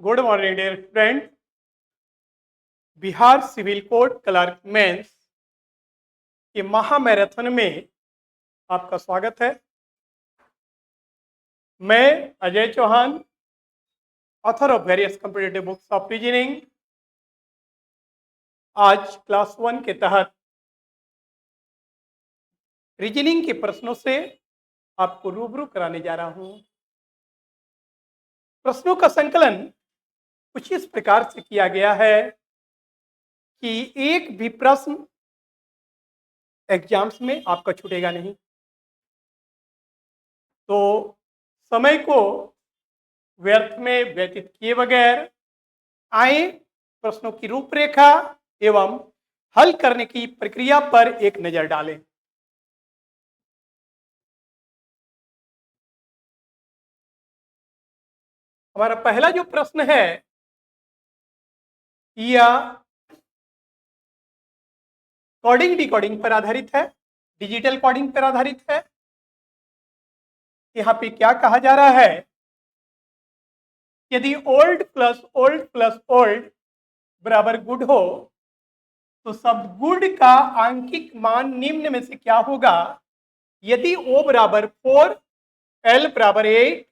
Good morning dear friend. Bihar civil court clerk mains के महामैराथन में आपका स्वागत है। मैं Ajay Chauhan, author of various competitive books of reasoning, आज क्लास 1 के तहत रीजनिंग के प्रश्नों से आपको रूबरू कराने जा रहा हूं। प्रश्नों का संकलन कुछ इस प्रकार से किया गया है कि एक भी प्रश्न एग्जाम्स में आपका छूटेगा नहीं। तो समय को व्यर्थ में व्यतीत किए बगैर आए प्रश्नों की रूपरेखा एवं हल करने की प्रक्रिया पर एक नजर डालें। हमारा पहला जो प्रश्न है यह कोडिंग डिकोडिंग पर आधारित है, डिजिटल कोडिंग पर आधारित है। यहाँ पे क्या कहा जा रहा है, यदि old plus old plus old बराबर गुड हो तो सब गुड का आंकिक मान निम्न में से क्या होगा। यदि O बराबर 4, L बराबर 8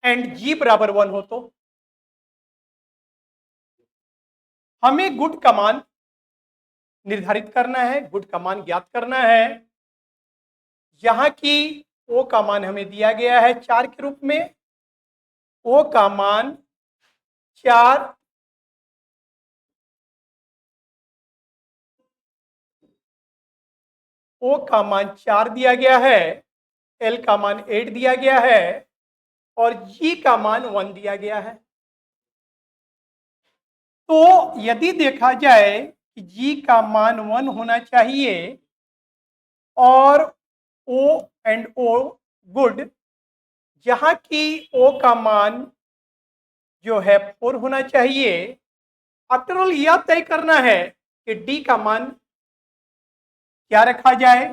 एंड G बराबर 1 हो तो हमें गुड का मान निर्धारित करना है, गुड का मान ज्ञात करना है। जहां की O का मान हमें दिया गया है 4 के रूप में, O का मान 4, O का मान 4 दिया गया है, L का मान 8 दिया गया है और G का मान 1 दिया गया है। तो यदि देखा जाए कि G का मान 1 होना चाहिए और O एंड O गुड, जहां की O का मान जो है 4 होना चाहिए। आफ्टर ऑल यह तय करना है कि D का मान क्या रखा जाए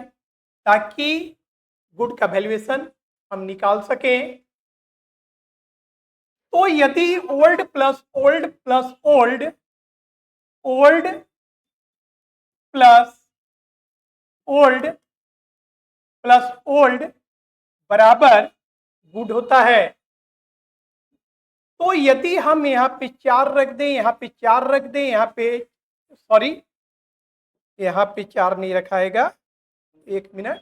ताकि गुड का वैल्यूएशन हम निकाल सकें। तो यदि old plus old plus old, old plus old plus old बराबर गुड होता है, तो यदि हम यहाँ पे 4 रख दें, यहाँ पे 4 रख दें, यहाँ पे सॉरी यहाँ पे 4 नहीं रखाएगा, एक मिनट।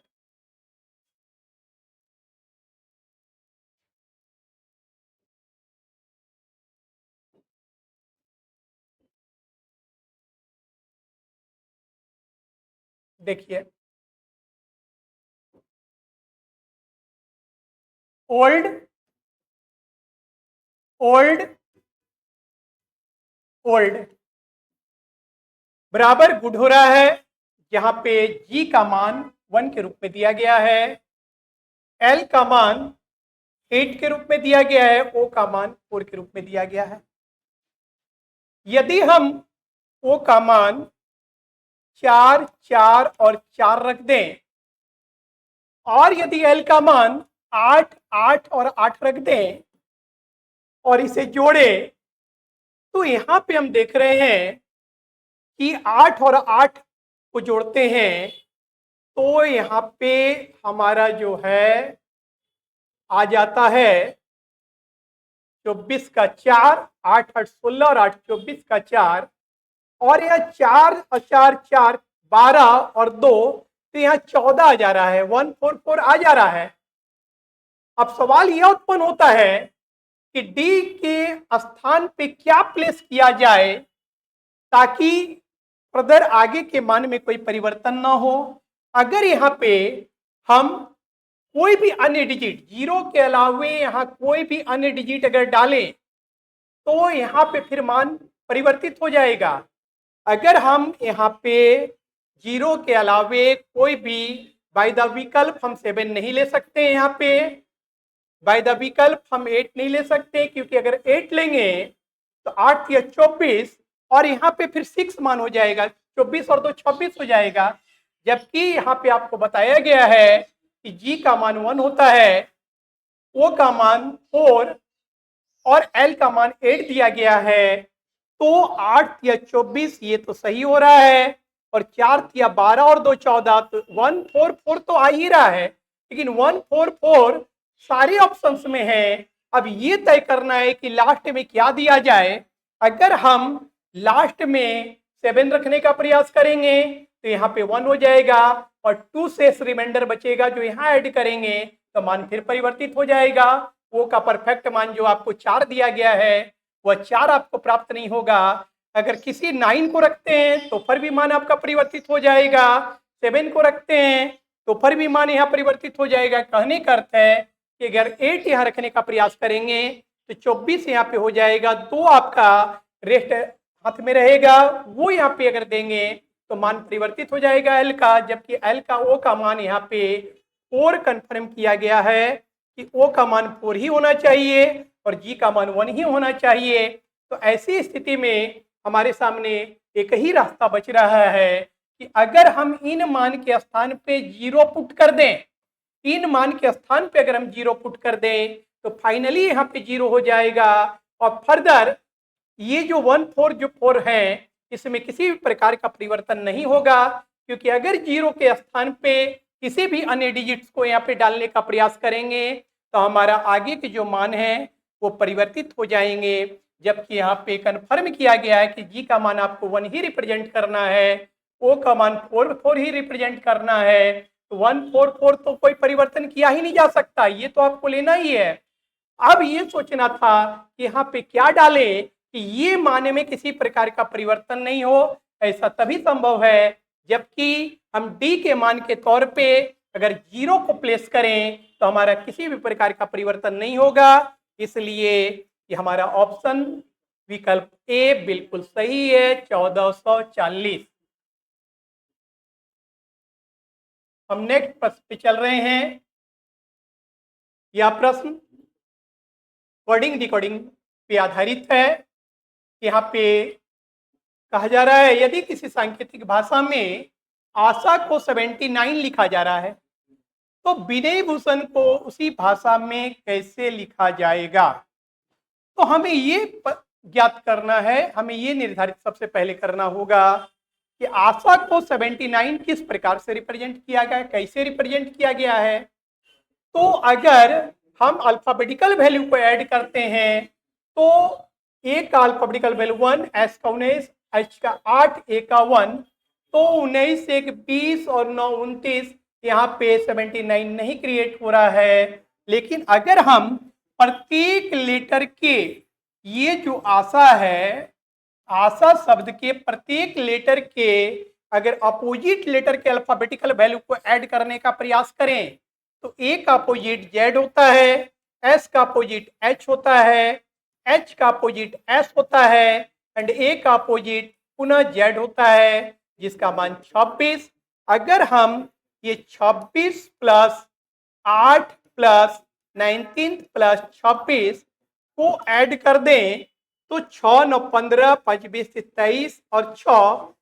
देखिए ओल्ड ओल्ड ओल्ड बराबर गुड हो रहा है, जहां पे G का मान 1 के रूप में दिया गया है, L का मान 8 के रूप में दिया गया है, O का मान 4 के रूप में दिया गया है। यदि हम O का मान 4, 4 और 4 रख दें और यदि L का मान 8, 8 और 8 रख दें और इसे जोड़े, तो यहां पे हम देख रहे हैं कि 8 और 8 को जोड़ते हैं तो यहाँ पे हमारा जो है आ जाता है 24 का 4, 8 8 16 और 8 24 का 4, और यह 4 और 4 4 12 और 2, तो यहाँ 14 आ जा रहा है, 144 आ जा रहा है। अब सवाल यह उत्पन्न होता है कि डी के स्थान पे क्या प्लेस किया जाए ताकि फर्दर आगे के मान में कोई परिवर्तन ना हो। अगर यहाँ पे हम कोई भी अन्य डिजिट, 0 के अलावे यहाँ कोई भी अन्य डिजिट अगर डालें तो यहाँ पे फिर मान परिवर्तित हो जाएगा। अगर हम यहाँ पे 0 के अलावे कोई भी बाय द विकल्प हम 7 नहीं ले सकते, यहाँ पे बाय द विकल्प हम 8 नहीं ले सकते, क्योंकि अगर 8 लेंगे तो 8 या 24 और यहाँ पे फिर 6 मान हो जाएगा, 24 और 2 26 हो जाएगा। जबकि यहाँ पे आपको बताया गया है कि G का मान 1 होता है, O का मान 4 और L का मान 8 दिया गया है, तो 8 या 24 ये तो सही हो रहा है, और 4 या 12 और 2 14, तो 144 तो आ ही रहा है, लेकिन 144 सारे ऑप्शंस में है। अब ये तय करना है कि लास्ट में क्या दिया जाए। अगर हम लास्ट में 7 रखने का प्रयास करेंगे तो यहाँ पे 1 हो जाएगा, और 2 से रिमाइंडर बचेगा जो यहाँ ऐड करेंगे तो मान फिर परिवर्तित हो जाएगा। वो का परफेक्ट मान जो आपको 4 दिया गया है वह 4 आपको प्राप्त नहीं होगा। अगर किसी 9 को रखते हैं तो फिर भी मान आपका परिवर्तित हो जाएगा, 7 को रखते हैं तो फिर भी मान यहाँ परिवर्तित हो जाएगा। कहने का अर्थ है कि अगर 8 यहाँ रखने का प्रयास करेंगे तो 24 यहाँ पे हो जाएगा, तो आपका रेस्ट हाथ में रहेगा। वो यहाँ पे अगर देंगे तो मान परिवर्तित हो जाएगा एल का, जबकि एल का ओ का मान यहाँ पे 4 कंफर्म किया गया है कि ओ का मान 4 ही होना चाहिए और जी का मान 1 ही होना चाहिए। तो ऐसी स्थिति में हमारे सामने एक ही रास्ता बच रहा है कि अगर हम इन मान के स्थान पे 0 पुट कर दें, इन मान के स्थान पे अगर हम 0 पुट कर दें तो फाइनली यहाँ पे 0 हो जाएगा। और फर्दर ये जो 1 4 जो 4 है इसमें किसी भी प्रकार का परिवर्तन नहीं होगा, क्योंकि अगर 0 के स्थान पे किसी भी अन्य डिजिट्स को यहाँ पे डालने का प्रयास करेंगे तो हमारा आगे के जो मान है वो परिवर्तित हो जाएंगे। जबकि यहाँ पे कन्फर्म किया गया है कि जी का मान आपको 1 ही रिप्रेजेंट करना है, ओ का मान 4 4 ही रिप्रेजेंट करना है। तो 1 4 4 तो कोई परिवर्तन किया ही नहीं जा सकता, ये तो आपको लेना ही है। अब ये सोचना था कि यहाँ पे क्या डाले कि ये मान में किसी प्रकार का परिवर्तन नहीं हो। ऐसा तभी संभव है जबकि हम डी के मान के तौर पे अगर 0 को प्लेस करें तो हमारा किसी भी प्रकार का परिवर्तन नहीं होगा। इसलिए कि हमारा ऑप्शन विकल्प ए बिल्कुल सही है, 1440। हम नेक्स्ट प्रश्न पे चल रहे हैं। यह प्रश्न कोडिंग डिकोडिंग पे आधारित है। यहाँ पे कहा जा रहा है यदि किसी सांकेतिक भाषा में आशा को 79 लिखा जा रहा है तो विनय भूषण को उसी भाषा में कैसे लिखा जाएगा। तो हमें ये ज्ञात करना है, हमें ये निर्धारित सबसे पहले करना होगा कि आशा को 79 किस प्रकार से रिप्रेजेंट किया गया है, कैसे रिप्रेजेंट किया गया है। तो अगर हम अल्फाबेटिकल वैल्यू को ऐड करते हैं तो ए का अल्फाबेटिकल वैल्यू 1, एस का 19, एच का 8, ए का 1, तो 19 एक 20 और 9 29, यहाँ पे 79 नहीं क्रिएट हो रहा है। लेकिन अगर हम प्रत्येक लेटर के ये जो आशा है, आशा शब्द के प्रत्येक लेटर के अगर अपोजिट लेटर के अल्फाबेटिकल वैल्यू को ऐड करने का प्रयास करें तो ए का अपोजिट जेड होता है, एस का अपोजिट एच होता है, एच का अपोजिट एस होता है एंड ए का अपोजिट पुनः जेड होता है, जिसका मान 26। अगर हम ये 26 प्लस 8 प्लस 19 प्लस 26 को ऐड कर दें तो 6 9 15 5 20 23 और 6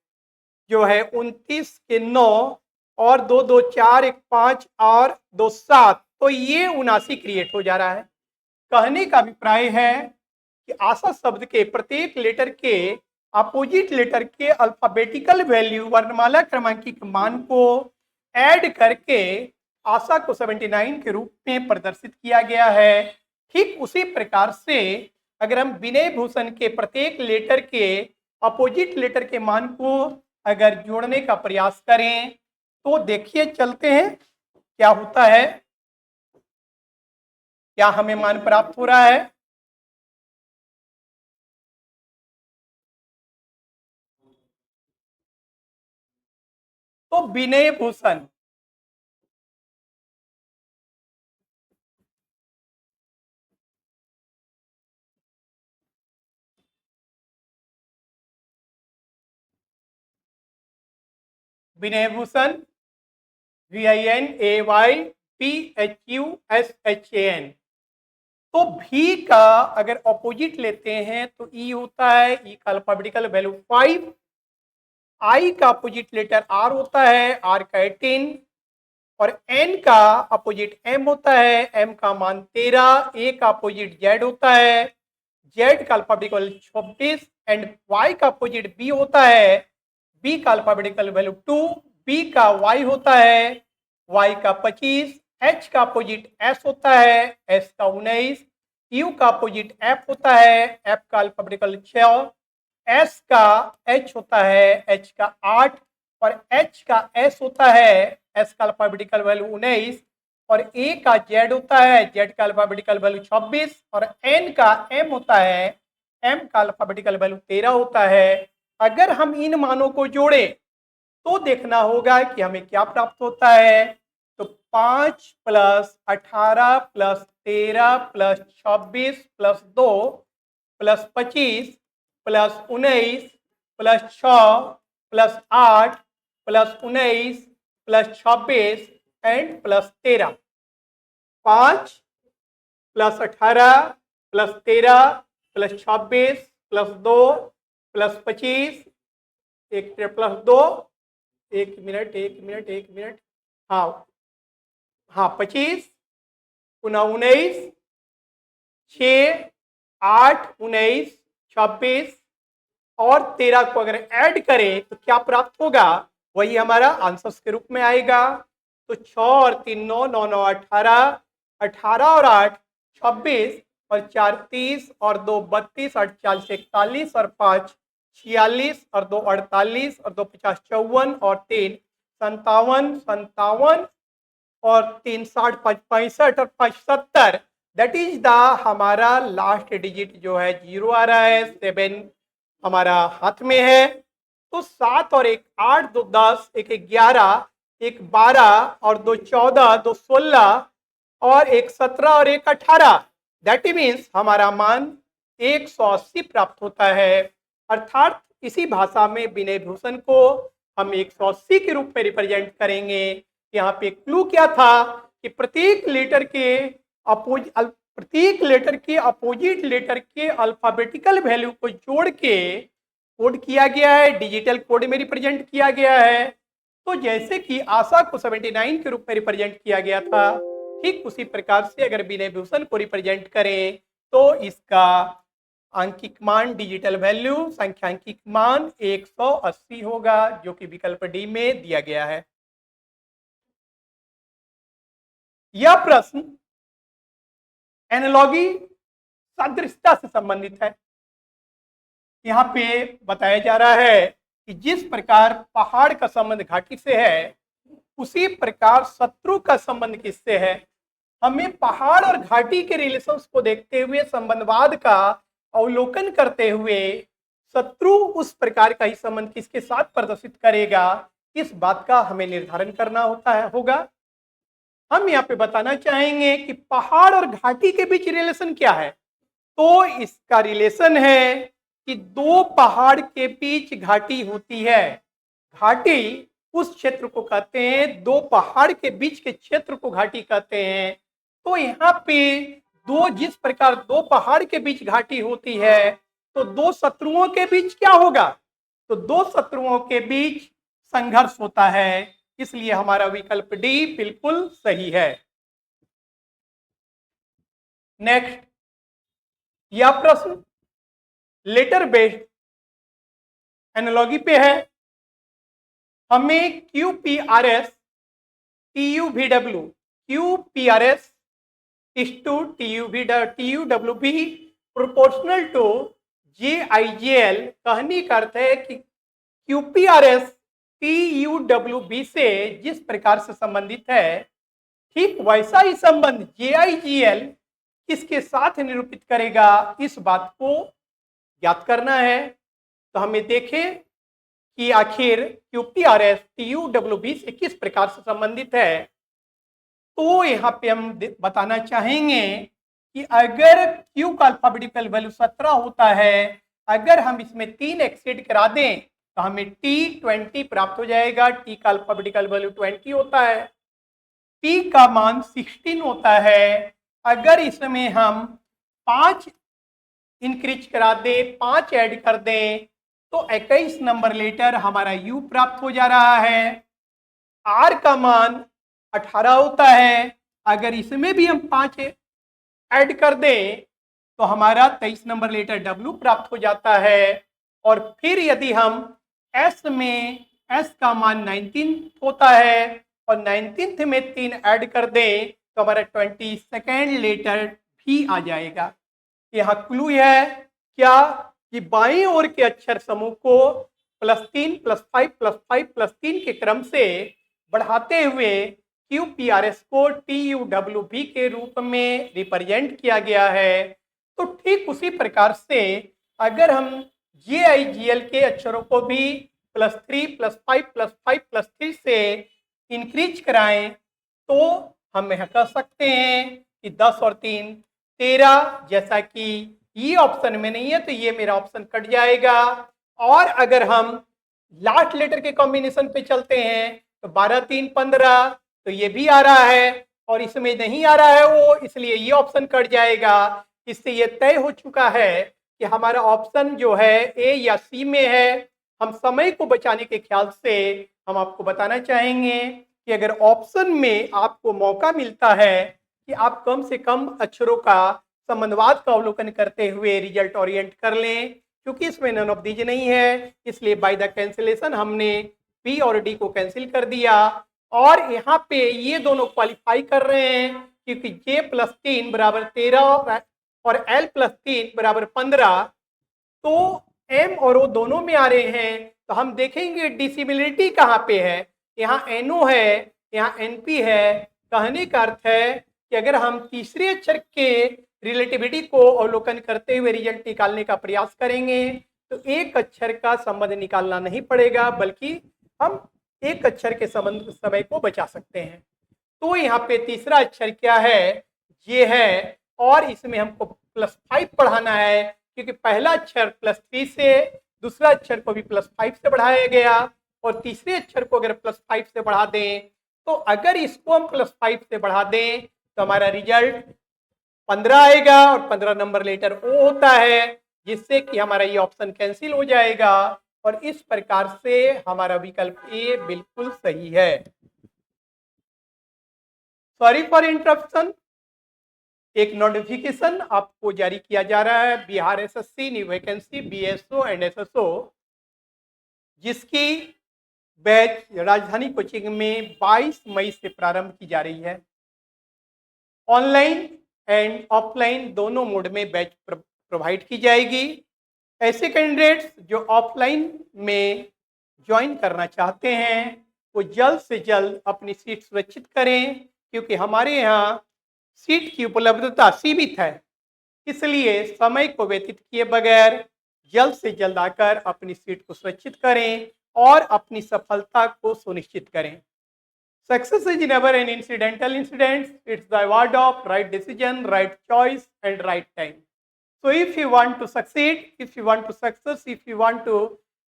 जो है 29 के 9 और 2 2 4 1 5 और 2 7, तो ये 79 क्रिएट हो जा रहा है। कहने का अभिप्राय है कि आशा शब्द के प्रत्येक लेटर के अपोजिट लेटर के अल्फाबेटिकल वैल्यू वर्णमाला क्रमांकित मान को ऐड करके आशा को 79 के रूप में प्रदर्शित किया गया है। ठीक उसी प्रकार से अगर हम विनय भूषण के प्रत्येक लेटर के अपोजिट लेटर के मान को अगर जोड़ने का प्रयास करें तो देखिए चलते हैं क्या होता है, क्या हमें मान प्राप्त हो रहा है। तो विनय भूषण विनय भूषण VINAYPHUSHAN, तो भी का अगर ऑपोजिट लेते हैं तो ई होता है, ई का अल्फाबेटिकल वैल्यू 5, आई का अपोजिट लेटर आर होता है, आर का 18 और एन का अपोजिट एम होता है, एम का मान 13, ए का अपोजिट जेड होता है जेड का अल्फाबेटिकल 26 एंड वाई का अपोजिट बी होता है, बी का अल्फाबेटिकल वैल्यू 2, बी का वाई होता है, वाई का 25, एच का अपोजिट एस होता है, एस का 19, यू का अपोजिट एफ होता है, एफ का अल्फाबेटिकल 6, एस का एच होता है, एच का 8 और एच का एस होता है, एस का अल्फाबेटिकल वैल्यू 19 और ए का जेड होता है, जेड का अल्फाबेटिकल वैल्यू 26 और एन का एम होता है, एम का अल्फाबेटिकल वैल्यू 13 होता है। अगर हम इन मानों को जोड़े तो देखना होगा कि हमें क्या प्राप्त होता है। तो 5 plus 18 plus 13 plus 26 plus 2 plus 25 plus 19 plus 6 plus 8 plus 19 plus 26 and plus 13। 5 plus 18 plus 13 plus 26 plus 2 plus 25 एक प्लस 2 एक मिनट हाँ हाँ 25 पुनः 19 6 8 19 26 और 13 को अगर ऐड करें तो क्या प्राप्त होगा, वही हमारा आंसर्स के रूप में आएगा। तो 6 और 3 9 9 9 18 18 और 8 26 और 4 30 और 2 32 8 40 41 और 5 46 और 2 48 और 2 50 54 और 3 57 57 और 3 60 5 65 और 5 70। दैट इज द हमारा लास्ट डिजिट जो है 0 आ रहा है, 7 हमारा हाथ में है। तो 7 और 1 8 2 10 1 11 1 12 और 2 14 2 16 और 1 17 और 1 18। दैट मीन्स हमारा मान 180 प्राप्त होता है। अर्थात इसी भाषा में विनय भूषण को हम 180 के रूप में रिप्रेजेंट करेंगे। यहाँ पे क्लू क्या था कि प्रत्येक लेटर के अपोजिट लेटर के अल्फाबेटिकल वैल्यू को जोड़ के कोड किया गया है, डिजिटल कोड में रिप्रेजेंट किया गया है। तो जैसे कि आशा को 79 के रूप में रिप्रेजेंट किया गया था, ठीक उसी प्रकार से अगर विनय भूषण को रिप्रेजेंट करें तो इसका आंकिक मान डिजिटल वैल्यू संख्यांकिक मान 180 होगा, जो कि विकल्प डी में दिया गया है। यह प्रश्न एनालॉगी सादृश्यता से संबंधित है। यहाँ पे बताया जा रहा है कि जिस प्रकार पहाड़ का संबंध घाटी से है, उसी प्रकार शत्रु का संबंध किससे है। हमें पहाड़ और घाटी के रिलेशंस को देखते हुए, संबंधवाद का अवलोकन करते हुए शत्रु उस प्रकार का ही संबंध किसके साथ प्रदर्शित करेगा, इस बात का हमें निर्धारण करना होगा। हम यहाँ पे बताना चाहेंगे कि पहाड़ और घाटी के बीच रिलेशन क्या है। तो इसका रिलेशन है कि दो पहाड़ के बीच घाटी होती है। घाटी उस क्षेत्र को कहते हैं, दो पहाड़ के बीच के क्षेत्र को घाटी कहते हैं। तो यहाँ पे जिस प्रकार दो पहाड़ के बीच घाटी होती है, तो दो शत्रुओं के बीच क्या होगा, तो दो शत्रुओं के बीच संघर्ष होता है। इसलिए हमारा विकल्प डी बिल्कुल सही है। नेक्स्ट, यह प्रश्न लेटर बेस्ड एनालॉजी पे है। हमें QPRS TUVW QPRS is to TUWB proportional to JIGL कहने का अर्थ है कि QPRS TUWB से जिस प्रकार से संबंधित है, ठीक वैसा ही संबंध JIGL किसके साथ निरूपित करेगा, इस बात को ज्ञात करना है। तो हमें देखें कि आखिर QPRS TUWB से किस प्रकार से संबंधित है। तो यहाँ पे हम बताना चाहेंगे कि अगर Q का अल्फाबेटिकल वैल्यू 17 होता है, अगर हम इसमें 3 एक्सेड करा दें तो हमें T20 प्राप्त हो जाएगा। T का अल्फाबेटिकल वैल्यू 20 होता है, P का मान 16 होता है। अगर इसमें हम 5 इंक्रीज करा दें, 5 ऐड कर दें तो 21 नंबर लेटर हमारा U प्राप्त हो जा रहा है। R का मान 18 होता है। अगर इसमें भी हम 5 ऐड कर दें तो हमारा 23 नंबर लेटर डब्ल्यू प्राप्त हो जाता है। और फिर यदि हम एस में एस का मान 19 होता है और 19th में 3 ऐड कर दें तो हमारा 22nd लेटर भी आ जाएगा। यहाँ क्लू है क्या कि बाईं ओर के अक्षर समूह को +3 +5 +5 +3 के क्रम से बढ़ाते हुए QPRS को TUWV के रूप में रिप्रेजेंट किया गया है। तो ठीक उसी प्रकार से अगर हम JIGL के अक्षरों को भी +3 +5 +5 +3 से इंक्रीज कराएं तो हम यह कह सकते हैं कि 10 और 3 13, जैसा कि ये ऑप्शन में नहीं है तो ये मेरा ऑप्शन कट जाएगा। और अगर हम लास्ट लेटर के कॉम्बिनेशन पे चलते हैं तो 12 3 15 तो ये भी आ रहा है और इसमें नहीं आ रहा है वो, इसलिए ये ऑप्शन कट जाएगा। इससे ये तय हो चुका है कि हमारा ऑप्शन जो है ए या सी में है। हम समय को बचाने के ख्याल से हम आपको बताना चाहेंगे कि अगर ऑप्शन में आपको मौका मिलता है कि आप कम से कम अक्षरों का संबंधवाद का अवलोकन करते हुए रिजल्ट ओरिएंट कर लें, क्योंकि इसमें नन ऑफ दीज नहीं है, इसलिए बाय द कैंसिलेशन हमने बी और डी को कैंसिल कर दिया। और यहाँ पे ये दोनों क्वालिफाई कर रहे हैं क्योंकि J + 3 = 13 और L + 3 = 15, तो M और O दोनों में आ रहे हैं। तो हम देखेंगे डिसिमिलरिटी कहाँ पे है। यहाँ NO है, यहाँ NP है। कहने का अर्थ है कि अगर हम तीसरे अक्षर के रिलेटिविटी को अवलोकन करते हुए रिजल्ट निकालने का प्रयास करेंगे तो एक अक्षर का संबंध निकालना नहीं पड़ेगा, बल्कि हम एक अक्षर के संबंध समय को बचा सकते हैं। तो यहाँ पे तीसरा अक्षर क्या है, ये है, और इसमें हमको +5 बढ़ाना है क्योंकि पहला अक्षर +3 से, दूसरा अक्षर को भी +5 से बढ़ाया गया और तीसरे अक्षर को अगर +5 से बढ़ा दें तो अगर इसको हम +5 से बढ़ा दें तो हमारा रिजल्ट 15 आएगा और 15 नंबर लेटर ओ होता है, जिससे कि हमारा ये ऑप्शन कैंसिल हो जाएगा और इस प्रकार से हमारा विकल्प ए बिल्कुल सही है। Sorry for interruption. एक नोटिफिकेशन आपको जारी किया जा रहा है, Bihar SSC new vacancy BSO and SSO, जिसकी बैच राजधानी कोचिंग में 22 मई से प्रारंभ की जा रही है। ऑनलाइन एंड ऑफलाइन दोनों मोड में बैच प्रोवाइड की जाएगी। ऐसे कैंडिडेट्स जो ऑफलाइन में ज्वाइन करना चाहते हैं वो जल्द से जल्द अपनी सीट सुरक्षित करें, क्योंकि हमारे यहाँ सीट की उपलब्धता सीमित है। इसलिए समय को व्यतीत किए बगैर जल्द से जल्द आकर अपनी सीट को सुरक्षित करें और अपनी सफलता को सुनिश्चित करें। Success is never an incidental incident. It's the award of right decision, right choice, and right time. So if you want to succeed, if you want to success, if you want to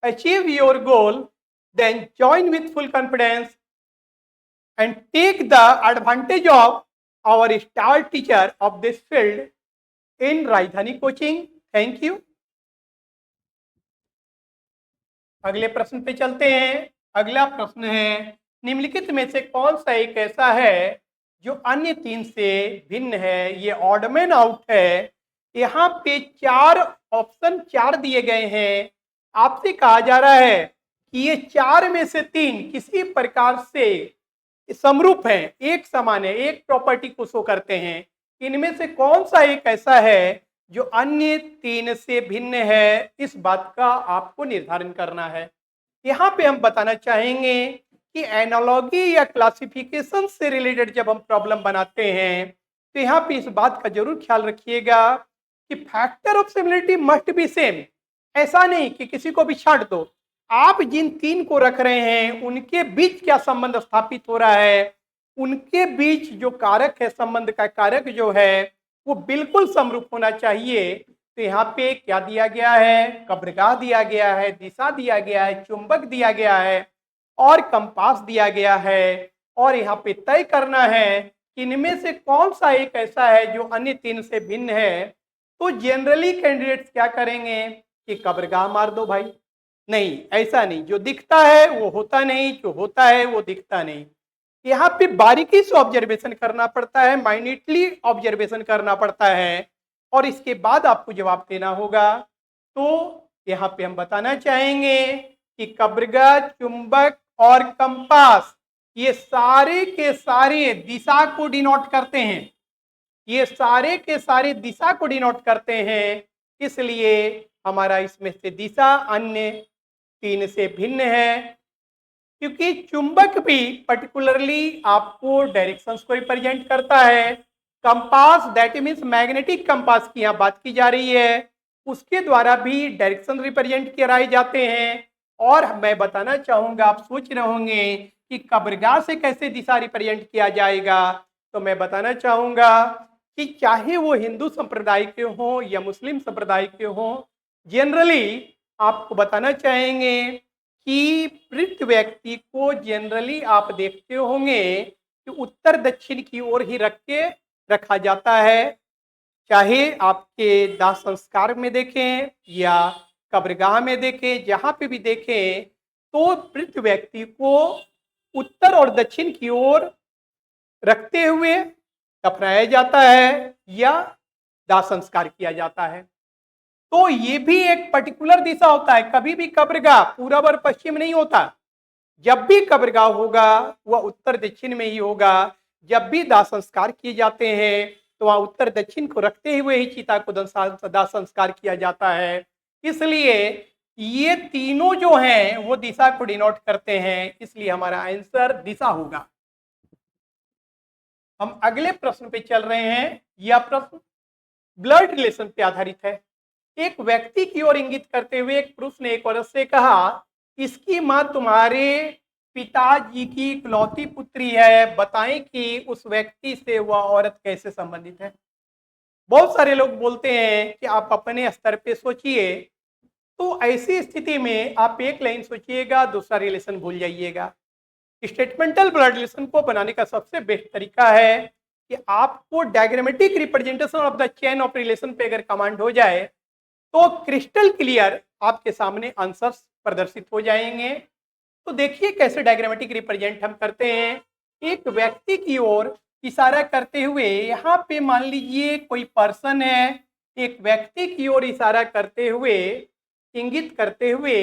achieve your goal, then join with full confidence and take the advantage of our star teacher of this field in Rajdhani Coaching. Thank you. अगले प्रश्न पे चलते हैं। अगला प्रश्न है, निम्नलिखित में से कौन सा एक ऐसा है जो अन्य 3 से भिन्न है। ये ऑड मैन आउट है। यहाँ पे 4 ऑप्शन 4 दिए गए हैं। आपसे कहा जा रहा है कि ये 4 में से 3 किसी प्रकार से समरूप हैं, एक समान है, एक प्रॉपर्टी को शो करते हैं। इनमें से कौन सा एक ऐसा है जो अन्य 3 से भिन्न है, इस बात का आपको निर्धारण करना है। यहाँ पे हम बताना चाहेंगे कि एनालॉजी या क्लासिफिकेशन से रिलेटेड जब हम प्रॉब्लम बनाते हैं तो यहाँ पे इस बात का जरूर ख्याल रखिएगा कि factor of similarity must be same. ऐसा नहीं कि किसी को भी छांट दो, आप जिन 3 को रख रहे हैं उनके बीच क्या संबंध स्थापित हो रहा है, उनके बीच जो कारक है, संबंध का कारक जो है वो बिल्कुल समरूप होना चाहिए। तो यहाँ पे क्या दिया गया है, कब्रगाह दिया गया है, दिशा दिया गया है, चुंबक दिया गया है और कंपास दिया गया है। और यहाँ पे तय करना है कि इनमें से कौन सा एक ऐसा है जो अन्य 3 से भिन्न है। तो जनरली कैंडिडेट्स क्या करेंगे कि कब्रगाह मार दो भाई। नहीं, ऐसा नहीं, जो दिखता है वो होता नहीं, जो होता है वो दिखता नहीं। यहाँ पे बारीकी से ऑब्जर्वेशन करना पड़ता है, माइन्यूटली ऑब्जर्वेशन करना पड़ता है और इसके बाद आपको जवाब देना होगा। तो यहाँ पे हम बताना चाहेंगे कि कब्रगा, चुंबक और कंपास ये सारे के सारे दिशा को डिनोट करते हैं, ये सारे के सारे दिशा को डिनोट करते हैं। इसलिए हमारा इसमें से दिशा अन्य तीन से भिन्न है, क्योंकि चुंबक भी पर्टिकुलरली आपको डायरेक्शंस को रिप्रेजेंट करता है। Compass that means magnetic compass की यहाँ बात की जा रही है, उसके द्वारा भी डायरेक्शन रिप्रेजेंट कराए जाते हैं। और मैं बताना चाहूंगा, आप सोच रहे होंगे कि कब्रगाह से कैसे दिशा रिप्रेजेंट किया जाएगा, तो मैं बताना चाहूंगा कि चाहे वो हिंदू संप्रदाय के हों या मुस्लिम संप्रदाय के हों, जनरली आपको बताना चाहेंगे कि मृत व्यक्ति को जनरली आप देखते होंगे कि उत्तर दक्षिण की ओर ही रखा जाता है। चाहे आपके दाह संस्कार में देखें या कब्रगाह में देखें, जहां पे भी देखें, तो मृत व्यक्ति को उत्तर और दक्षिण की ओर रखते हुए दफनाया जाता है या दाह संस्कार किया जाता है। तो ये भी एक पर्टिकुलर दिशा होता है, कभी भी कब्रगाह पूरब और पश्चिम नहीं होता। जब भी कब्रगाह होगा वह उत्तर दक्षिण में ही होगा। जब भी दाह संस्कार किए जाते हैं तो वहां उत्तर दक्षिण को रखते हुए ही चिता को दाह संस्कार किया जाता है। इसलिए ये तीनों जो हैं वो दिशा को डिनोट करते हैं, इसलिए हमारा आंसर दिशा होगा। हम अगले प्रश्न पे चल रहे हैं। यह प्रश्न ब्लड रिलेशन पे आधारित है। एक व्यक्ति की ओर इंगित करते हुए एक पुरुष ने एक औरत से कहा, इसकी मां तुम्हारे पिताजी की इकलौती पुत्री है, बताएं कि उस व्यक्ति से वह औरत कैसे संबंधित है। बहुत सारे लोग बोलते हैं कि आप अपने स्तर पे सोचिए, तो ऐसी स्थिति में आप एक लाइन सोचिएगा, दूसरा रिलेशन भूल जाइएगा। स्टेटमेंटल ब्लड रिलेशन को बनाने का सबसे बेस्ट तरीका है कि आपको diagrammatic representation of the chain of relation पे अगर कमांड हो जाए तो क्रिस्टल क्लियर आपके सामने आंसर्स प्रदर्शित हो जाएंगे। तो देखिए कैसे डायग्रामेटिक रिप्रेजेंट हम करते हैं। एक व्यक्ति की ओर इशारा करते हुए, यहाँ पे मान लीजिए कोई पर्सन है, एक व्यक्ति की ओर इशारा करते हुए, इंगित करते हुए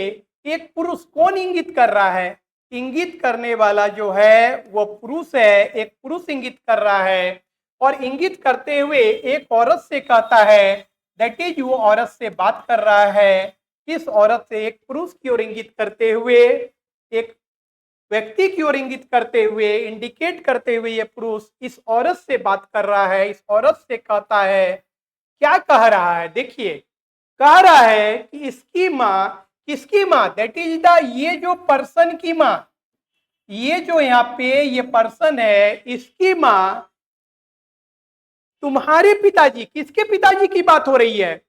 एक पुरुष, कौन इंगित कर रहा है? इंगित करने वाला जो है वो पुरुष है, एक पुरुष इंगित कर रहा है। और इंगित करते हुए एक औरत से कहता है, दैट इज वो औरत से बात कर रहा है। इस औरत से एक पुरुष की ओर इंगित करते हुए, एक व्यक्ति की ओर इंगित करते हुए, इंडिकेट करते हुए ये पुरुष इस औरत से बात कर रहा है। इस औरत से कहता है, क्या कह रहा है? देखिए, कह रहा है कि इसकी माँ, किसकी माँ? दैट इज द, ये जो पर्सन की माँ, ये जो यहाँ पे ये पर्सन है, इसकी माँ तुम्हारे पिताजी, किसके पिताजी की बात हो रही है?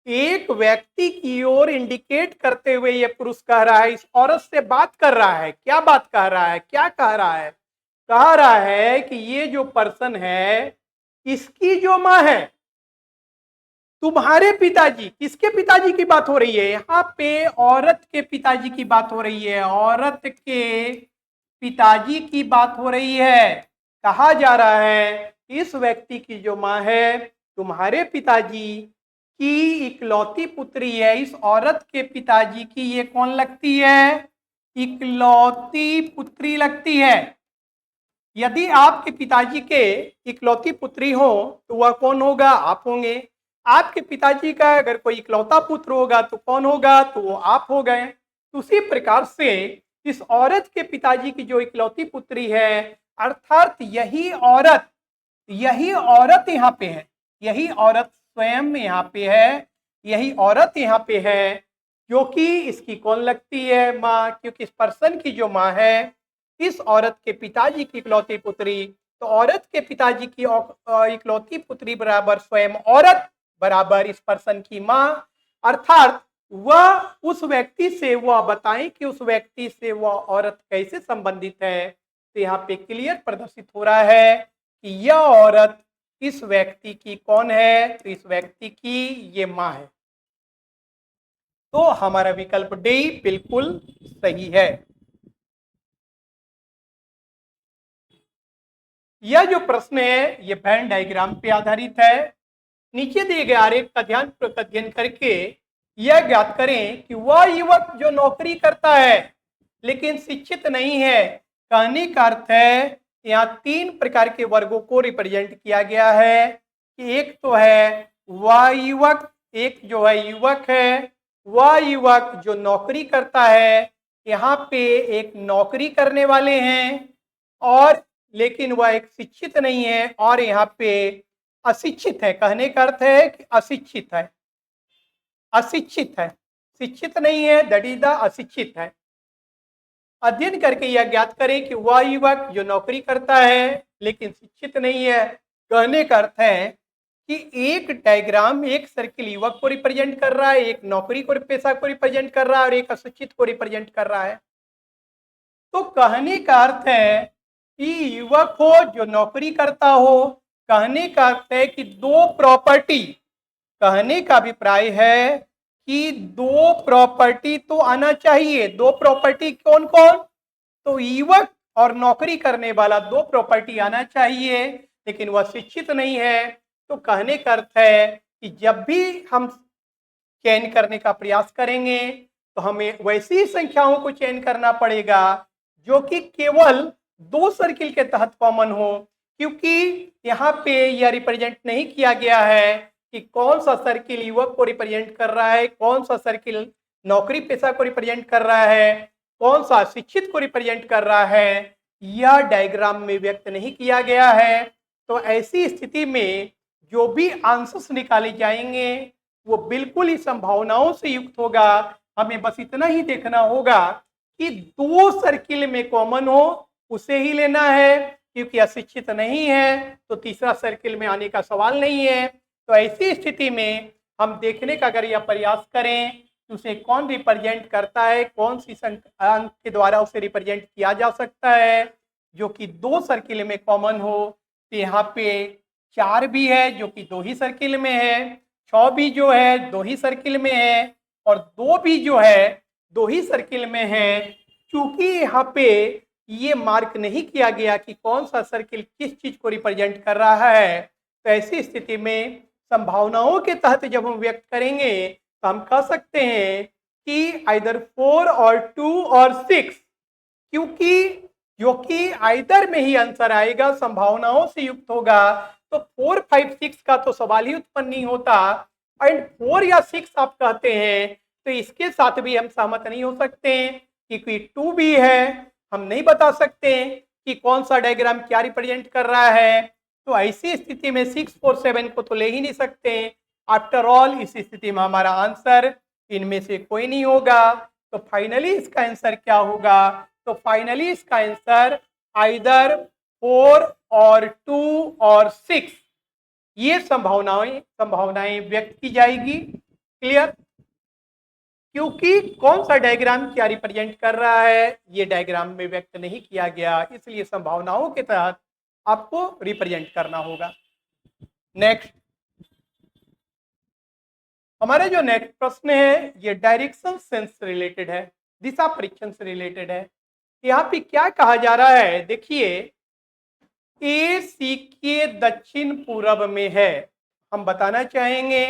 एक व्यक्ति की ओर इंडिकेट करते हुए ये पुरुष कह रहा है, इस औरत से बात कर रहा है। क्या बात कह रहा है? क्या कह रहा है? कह रहा है कि ये जो पर्सन है, इसकी जो माँ है, तुम्हारे पिताजी, किसके पिताजी की बात हो रही है? यहाँ पे औरत के पिताजी की बात हो रही है, औरत के पिताजी की बात हो रही है। कहा जा रहा है इस व्यक्ति की जो माँ है, तुम्हारे पिताजी की इकलौती पुत्री है। इस औरत के पिताजी की ये कौन लगती है? इकलौती पुत्री लगती है। यदि आपके पिताजी के इकलौती पुत्री हो तो वह कौन होगा? आप होंगे। आपके पिताजी का अगर कोई इकलौता पुत्र होगा तो कौन होगा? तो वो आप हो गए। उसी प्रकार से इस औरत के पिताजी की जो इकलौती पुत्री है, अर्थात यही औरत यहाँ पे है, यही औरत स्वयं यहाँ पे है, यही औरत यहाँ पे है, क्योंकि इसकी कौन लगती है? माँ। क्योंकि इस पर्सन की जो माँ है, इस औरत के पिताजी की इकलौती पुत्री, तो औरत के पिताजी की इकलौती पुत्री बराबर स्वयं औरत बराबर इस पर्सन की माँ। अर्थात वह उस व्यक्ति से, वह बताएं कि उस व्यक्ति से वह औरत कैसे संबंधित है। तो यहाँ पे क्लियर प्रदर्शित हो रहा है कि यह औरत इस व्यक्ति की कौन है? तो इस व्यक्ति की ये माँ है। तो हमारा विकल्प डी बिल्कुल सही है। यह जो प्रश्न है ये वेन डायग्राम पे आधारित है। नीचे दिए गए आरेख का ध्यानपूर्वक अध्ययन करके यह ज्ञात करें कि वह युवक जो नौकरी करता है लेकिन शिक्षित नहीं है। कहने का अर्थ है यहाँ तीन प्रकार के वर्गों को रिप्रेजेंट किया गया है कि एक तो है वह युवक, एक जो है युवक है वह युवक जो नौकरी करता है। यहाँ पे एक नौकरी करने वाले हैं और लेकिन वह एक शिक्षित नहीं है, और यहाँ पे अशिक्षित है। कहने का अर्थ है कि अशिक्षित है, अशिक्षित है, शिक्षित नहीं है, दैट इज द अशिक्षित है। अध्ययन करके यह ज्ञात करें कि वह युवक जो नौकरी करता है लेकिन शिक्षित नहीं है। कहने का अर्थ है कि एक डायग्राम एक सर्किल युवक को रिप्रेजेंट कर रहा है, एक नौकरी को पेशा को रिप्रेजेंट कर रहा है और एक अशिक्षित को रिप्रेजेंट कर रहा है। तो कहने का अर्थ है कि युवक हो जो नौकरी करता हो, कहने का अर्थ है कि दो प्रॉपर्टी, कहने का अभिप्राय है कि दो प्रॉपर्टी तो आना चाहिए। दो प्रॉपर्टी कौन कौन? तो युवक और नौकरी करने वाला दो प्रॉपर्टी आना चाहिए, लेकिन वह शिक्षित नहीं है। तो कहने का अर्थ है कि जब भी हम चयन करने का प्रयास करेंगे तो हमें वैसी संख्याओं को चयन करना पड़ेगा जो कि केवल दो सर्किल के तहत कॉमन हो, क्योंकि यहाँ पे यह रिप्रेजेंट नहीं किया गया है कि कौन सा सर्किल युवक को रिप्रेजेंट कर रहा है, कौन सा सर्किल नौकरी पेशा को रिप्रेजेंट कर रहा है, कौन सा शिक्षित को रिप्रेजेंट कर रहा है, यह डायग्राम में व्यक्त नहीं किया गया है। तो ऐसी स्थिति में जो भी आंसर्स निकाले जाएंगे वो बिल्कुल ही संभावनाओं से युक्त होगा। हमें बस इतना ही देखना होगा कि दो सर्किल में कॉमन हो उसे ही लेना है, क्योंकि अशिक्षित नहीं है तो तीसरा सर्किल में आने का सवाल नहीं है। तो ऐसी स्थिति में हम देखने का अगर यह प्रयास करें कि उसे कौन रिप्रेजेंट करता है, कौन सी अंक के द्वारा उसे रिप्रेजेंट किया जा सकता है जो कि दो सर्किल में कॉमन हो। तो यहाँ पे 4 भी है जो कि दो ही सर्किल में है, 6 भी जो है दो ही सर्किल में है, और 2 भी जो है दो ही सर्किल में है। क्योंकि यहाँ पे ये मार्क नहीं किया गया कि कौन सा सर्किल किस चीज को रिप्रेजेंट कर रहा है, तो ऐसी स्थिति में संभावनाओं के तहत जब हम व्यक्त करेंगे तो हम कह सकते हैं कि आइदर 4 और 2 और 6, क्योंकि आइदर में ही आंसर आएगा, संभावनाओं से युक्त होगा। तो 4, 5, 6 का तो सवाल ही उत्पन्न नहीं होता। एंड 4 या 6 आप कहते हैं तो इसके साथ भी हम सहमत नहीं हो सकते, क्योंकि 2 भी है, हम नहीं बता सकते कि कौन सा डायग्राम क्या रिप्रेजेंट कर रहा है। तो ऐसी स्थिति में 6, 4, 7 को तो ले ही नहीं सकते। आफ्टर ऑल इस स्थिति में हमारा आंसर इनमें से कोई नहीं होगा। तो फाइनली इसका आंसर क्या होगा? तो फाइनली इसका आंसर आइदर 4 और 2 और 6 ये संभावनाएं व्यक्त की जाएगी। क्लियर? क्योंकि कौन सा डायग्राम क्या रिप्रेजेंट कर रहा है ये डायग्राम में व्यक्त नहीं किया गया, इसलिए संभावनाओं के तहत आपको रिप्रेजेंट करना होगा। नेक्स्ट, हमारा जो नेक्स्ट प्रश्न है ये डायरेक्शन सेंस से रिलेटेड है, दिशा परीक्षण से रिलेटेड है। यहाँ पे क्या कहा जा रहा है, देखिए AC के दक्षिण पूर्व में है। हम बताना चाहेंगे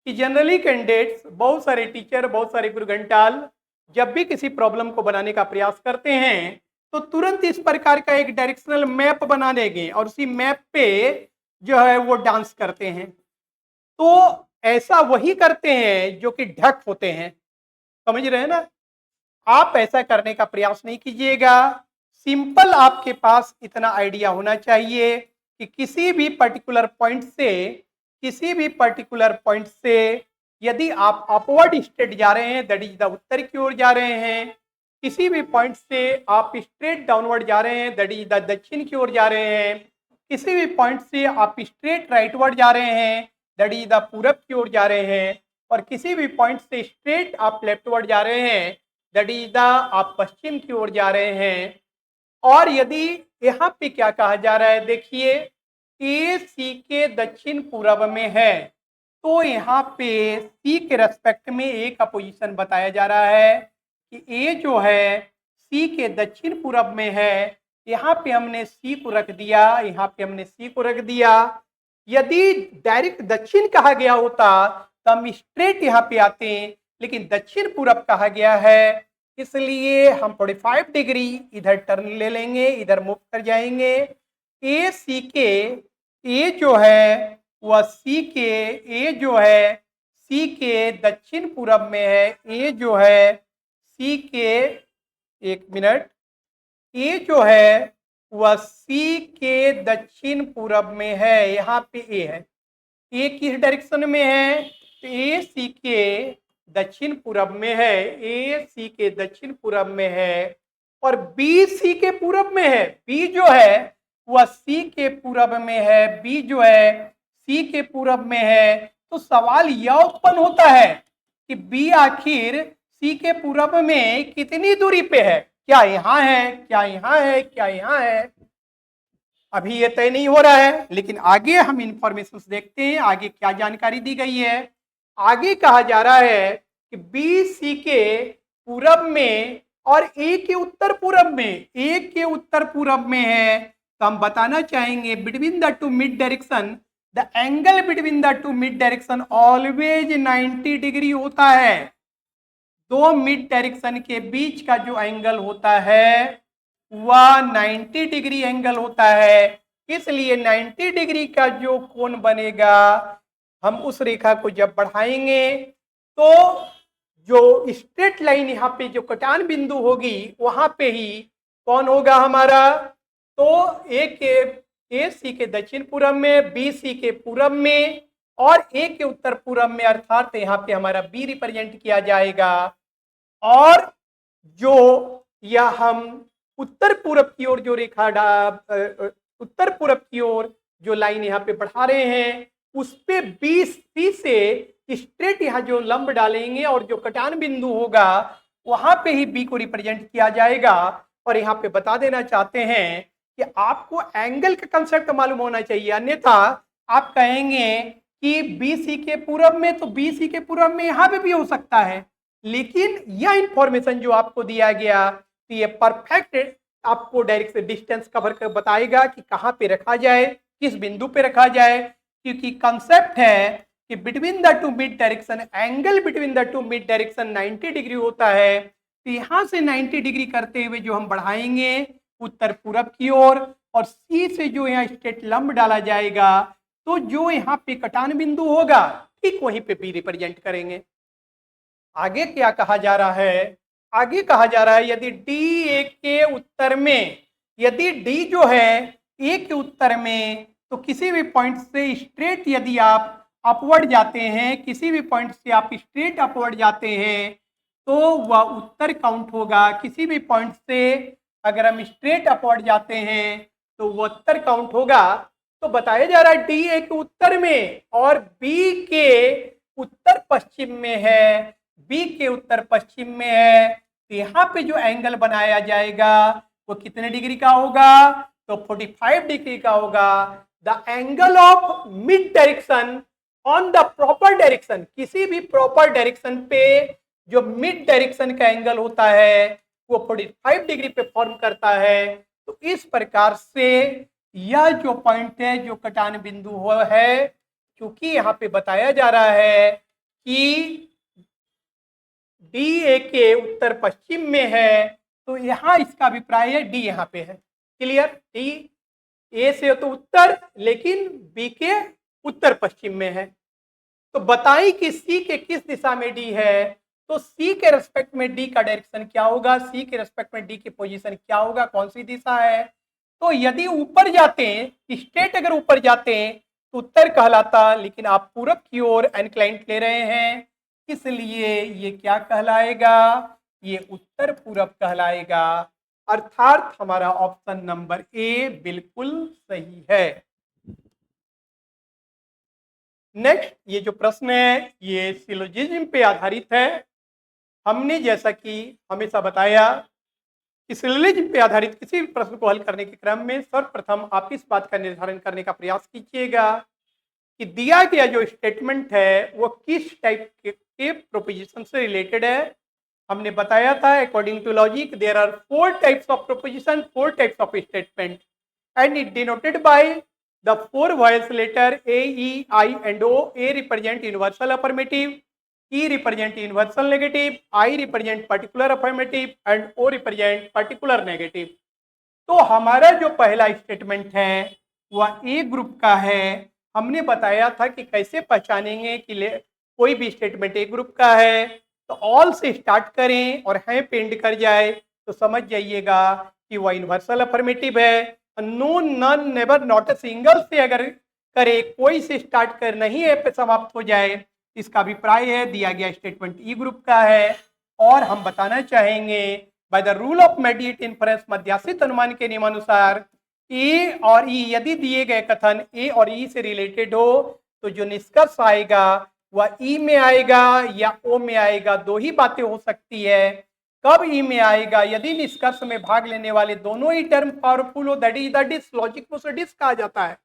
कि जनरली कैंडिडेट्स, बहुत सारे टीचर, बहुत सारे गुरुघंटाल जब भी किसी प्रॉब्लम को बनाने का प्रयास करते हैं तो तुरंत इस प्रकार का एक डायरेक्शनल मैप बना देंगे और उसी मैप पे जो है वो डांस करते हैं। तो ऐसा वही करते हैं जो कि ढक होते हैं, समझ रहे हैं ना? आप ऐसा करने का प्रयास नहीं कीजिएगा। सिंपल आपके पास इतना आइडिया होना चाहिए कि किसी भी पर्टिकुलर पॉइंट से यदि आप अपवर्ड स्ट्रेट जा रहे हैं, दैट इज द उत्तर की ओर जा रहे हैं, किसी भी पॉइंट से आप स्ट्रेट डाउनवर्ड जा रहे हैं, दैट इज द दक्षिण की ओर जा रहे हैं, किसी भी पॉइंट से आप स्ट्रेट राइटवर्ड जा रहे हैं, दैट इज द पूरब की ओर जा रहे हैं, और किसी भी पॉइंट से स्ट्रेट आप लेफ्टवर्ड जा रहे हैं, दैट इज द आप पश्चिम की ओर जा रहे हैं। और यदि यहाँ पे क्या कहा जा रहा है, देखिए AC के दक्षिण पूर्व में है तो यहाँ पे C के रेस्पेक्ट में A का पोजीशन बताया जा रहा है कि A जो है C के दक्षिण पूर्व में है। यहाँ पे हमने C को रख दिया, यहाँ पे हमने C को रख दिया। यदि डायरेक्ट दक्षिण कहा गया होता तो हम स्ट्रेट यहाँ पे आते हैं, लेकिन दक्षिण पूरब कहा गया है, इसलिए हम 45 डिग्री इधर टर्न ले लेंगे, इधर मूव कर जाएंगे। ए सी के ए जो है वह ए जो है सी के दक्षिण पूरब में है। ए जो है सी के, एक मिनट, ए जो है वह सी के दक्षिण पूरब में है। यहाँ पे ए है, ए किस डायरेक्शन में है? तो ए सी के दक्षिण पूरब में है, ए सी के दक्षिण पूरब में है, और बी सी के पूरब में है। बी जो है वह सी के पूरब में है, बी जो है सी के पूरब में है। तो सवाल यह उत्पन्न होता है कि बी आखिर सी के पूरब में कितनी दूरी पे है? क्या यहाँ है, क्या यहाँ है, क्या यहाँ है? अभी ये तय नहीं हो रहा है, लेकिन आगे हम इंफॉर्मेशन देखते हैं आगे क्या जानकारी दी गई है। आगे कहा जा रहा है कि बी सी के पूरब में और ए के उत्तर पूरब में, ए के उत्तर पूरब में है। तो हम बताना चाहेंगे between the two mid direction the angle between the two mid direction always 90 degree होता है। दो मिड डायरेक्शन के बीच का जो एंगल होता है वह 90 डिग्री एंगल होता है। इसलिए 90 डिग्री का जो कोण बनेगा, हम उस रेखा को जब बढ़ाएंगे तो जो स्ट्रेट लाइन यहाँ पे जो कटान बिंदु होगी वहां पे ही कौन होगा हमारा? तो ए सी के दक्षिण पूरब में, बी सी के पूरब में और ए के उत्तर पूरब में, अर्थात यहाँ पे हमारा बी रिप्रेजेंट किया जाएगा। और जो या हम उत्तर पूरब की ओर जो रेखा उत्तर पूरब की ओर जो लाइन यहाँ पे बढ़ा रहे हैं उस पे 20 से स्ट्रेट यहाँ जो लंब डालेंगे और जो कटान बिंदु होगा वहां पे ही बी को रिप्रेजेंट किया जाएगा। और यहाँ पे बता देना चाहते हैं कि आपको एंगल का कंसेप्ट मालूम होना चाहिए, अन्यथा आप कहेंगे कि बी सी के पूरब में, तो बी सी के पूरब में यहाँ पे भी हो सकता है, लेकिन यह इंफॉर्मेशन जो आपको दिया गया तो ये परफेक्ट आपको डायरेक्ट डिस्टेंस कवर कर बताएगा कि कहाँ पे रखा जाए, किस बिंदु पे रखा जाए, क्योंकि कंसेप्ट है कि between the two mid direction, angle between the two mid direction 90 degree होता है। तो यहाँ से 90 डिग्री करते हुए जो हम बढ़ाएंगे उत्तर पूरब की ओर और सी से जो यहाँ स्ट्रेट लंब डाला जाएगा तो जो यहाँ पे कटान बिंदु होगा ठीक वहीं पे बी रिप्रेजेंट करेंगे। आगे क्या कहा जा रहा है? आगे कहा जा रहा है यदि डी ए के उत्तर में, यदि डी जो है ए के उत्तर में, तो किसी भी पॉइंट से स्ट्रेट यदि आप अपवर्ड जाते हैं, किसी भी पॉइंट से आप स्ट्रेट अपवर्ड जाते हैं तो वह उत्तर काउंट होगा। किसी भी पॉइंट से अगर हम स्ट्रेट अपवर्ड जाते हैं तो वह उत्तर काउंट होगा। तो बताया जा रहा है डी ए के उत्तर में और बी के उत्तर पश्चिम में है, बी के उत्तर पश्चिम में है। तो यहाँ पे जो एंगल बनाया जाएगा वो कितने डिग्री का होगा? तो 45 डिग्री का होगा। The angle of mid direction on the proper direction, किसी भी प्रॉपर डायरेक्शन पे जो मिड डायरेक्शन का एंगल होता है वो 45 डिग्री पे फॉर्म करता है। तो इस प्रकार से यह जो पॉइंट है, जो कटान बिंदु हो है, क्योंकि यहाँ पे बताया जा रहा है कि डी ए के उत्तर पश्चिम में है, तो यहाँ इसका अभिप्राय है डी यहाँ पे है। क्लियर? डी ए से तो उत्तर, लेकिन बी के उत्तर पश्चिम में है। तो बताएं कि सी के किस दिशा में डी है, तो सी के रेस्पेक्ट में डी का डायरेक्शन क्या होगा, सी के रेस्पेक्ट में डी की पोजीशन क्या होगा, कौन सी दिशा है? तो यदि ऊपर जाते हैं, स्ट्रेट अगर ऊपर जाते हैं तो उत्तर कहलाता, लेकिन आप पूरब की ओर एनक्लाइंट ले रहे हैं, इसलिए ये क्या कहलाएगा? ये उत्तर पूरब कहलाएगा। अर्थात हमारा ऑप्शन नंबर ए बिल्कुल सही है। नेक्स्ट ये जो प्रश्न है ये सिलोजिज्म पे आधारित है। हमने जैसा कि हमेशा बताया कि सिलोजिज्म पे आधारित किसी भी प्रश्न को हल करने के क्रम में सर्वप्रथम आप इस बात का निर्धारण करने का प्रयास कीजिएगा कि दिया गया जो स्टेटमेंट है वो किस टाइप के प्रोपोजिशन से रिलेटेड है। हमने बताया था according to logic there are 4 types of proposition, 4 types of statement and it denoted by the 4 vowels letter A, E, I and O. A represent universal affirmative, E represent universal negative, I represent particular affirmative and O represent particular negative. तो हमारा जो पहला statement है वह ए group का है। हमने बताया था कि कैसे पहचानेंगे कि कोई भी स्टेटमेंट ए ग्रुप का है। तो ऑल से स्टार्ट करें और है पे एंड कर जाए तो समझ जाइएगा कि वह यूनिवर्सल अफर्मेटिव है। No, none, never, not a single से अगर करे, कोई से स्टार्ट कर नहीं है पे समाप्त हो जाए, इसका अभिप्राय है दिया गया स्टेटमेंट ई ग्रुप का है। और हम बताना चाहेंगे by the rule of mediate inference, मध्याश्रित अनुमान के नियमानुसार ए और ई यदि दिए गए कथन ए और ई से रिलेटेड हो तो जो निष्कर्ष आएगा वह ई में आएगा या ओ में आएगा। दो ही बातें हो सकती है। कब ई में आएगा? यदि निष्कर्ष में भाग लेने वाले दोनों ही टर्म पावरफुल हो, that is the dis, logic में उसे डिस कहा जाता है,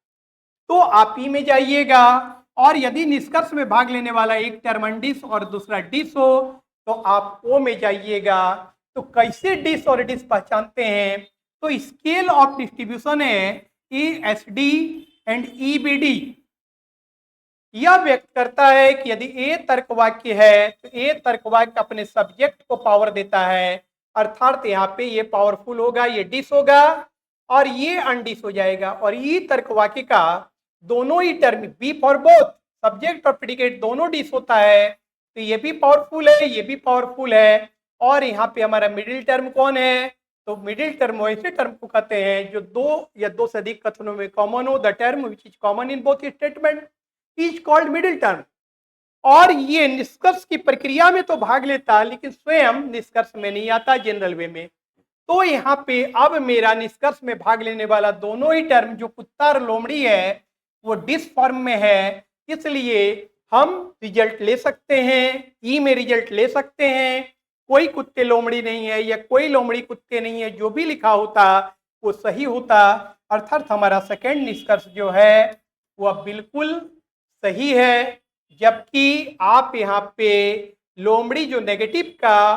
तो आप ई में जाइएगा। और यदि निष्कर्ष में भाग लेने वाला एक टर्म अनडिस और दूसरा डिस हो तो आप ओ में जाइएगा। तो कैसे डिस और डिस पहचानते हैं? तो स्केल ऑफ डिस्ट्रीब्यूशन है ESD एंड EBD। यह व्यक्त करता है कि यदि ए तर्क वाक्य है तो ए तर्क वाक्य अपने सब्जेक्ट को पावर देता है, अर्थात यहाँ पे ये पावरफुल होगा, ये डिस होगा और ये अनडिस हो जाएगा। और ई तर्क वाक्य का दोनों ही term be for both, subject और प्रेडिकेट दोनों डिस होता है, तो ये भी पावरफुल है, ये भी पावरफुल है। और यहाँ पे हमारा मिडिल टर्म कौन है? तो मिडिल टर्म ऐसे टर्म को कहते हैं जो दो या दो से अधिक कथनों में कॉमन हो। The term which is common in both statement is called middle term. और ये निष्कर्ष की प्रक्रिया में तो भाग लेता लेकिन स्वयं निष्कर्ष में नहीं आता जनरल वे में। तो यहाँ पे अब मेरा निष्कर्ष में भाग लेने वाला दोनों ही टर्म जो कुत्ता और लोमड़ी है वो डिस फॉर्म में है, इसलिए हम रिजल्ट ले सकते हैं, ई में रिजल्ट ले सकते हैं। कोई कुत्ते लोमड़ी नहीं है या कोई लोमड़ी कुत्ते नहीं है, जो भी लिखा होता वो सही होता, अर्थात हमारा सेकेंड निष्कर्ष जो है वह बिल्कुल सही है। जबकि आप यहाँ पे लोमड़ी जो नेगेटिव का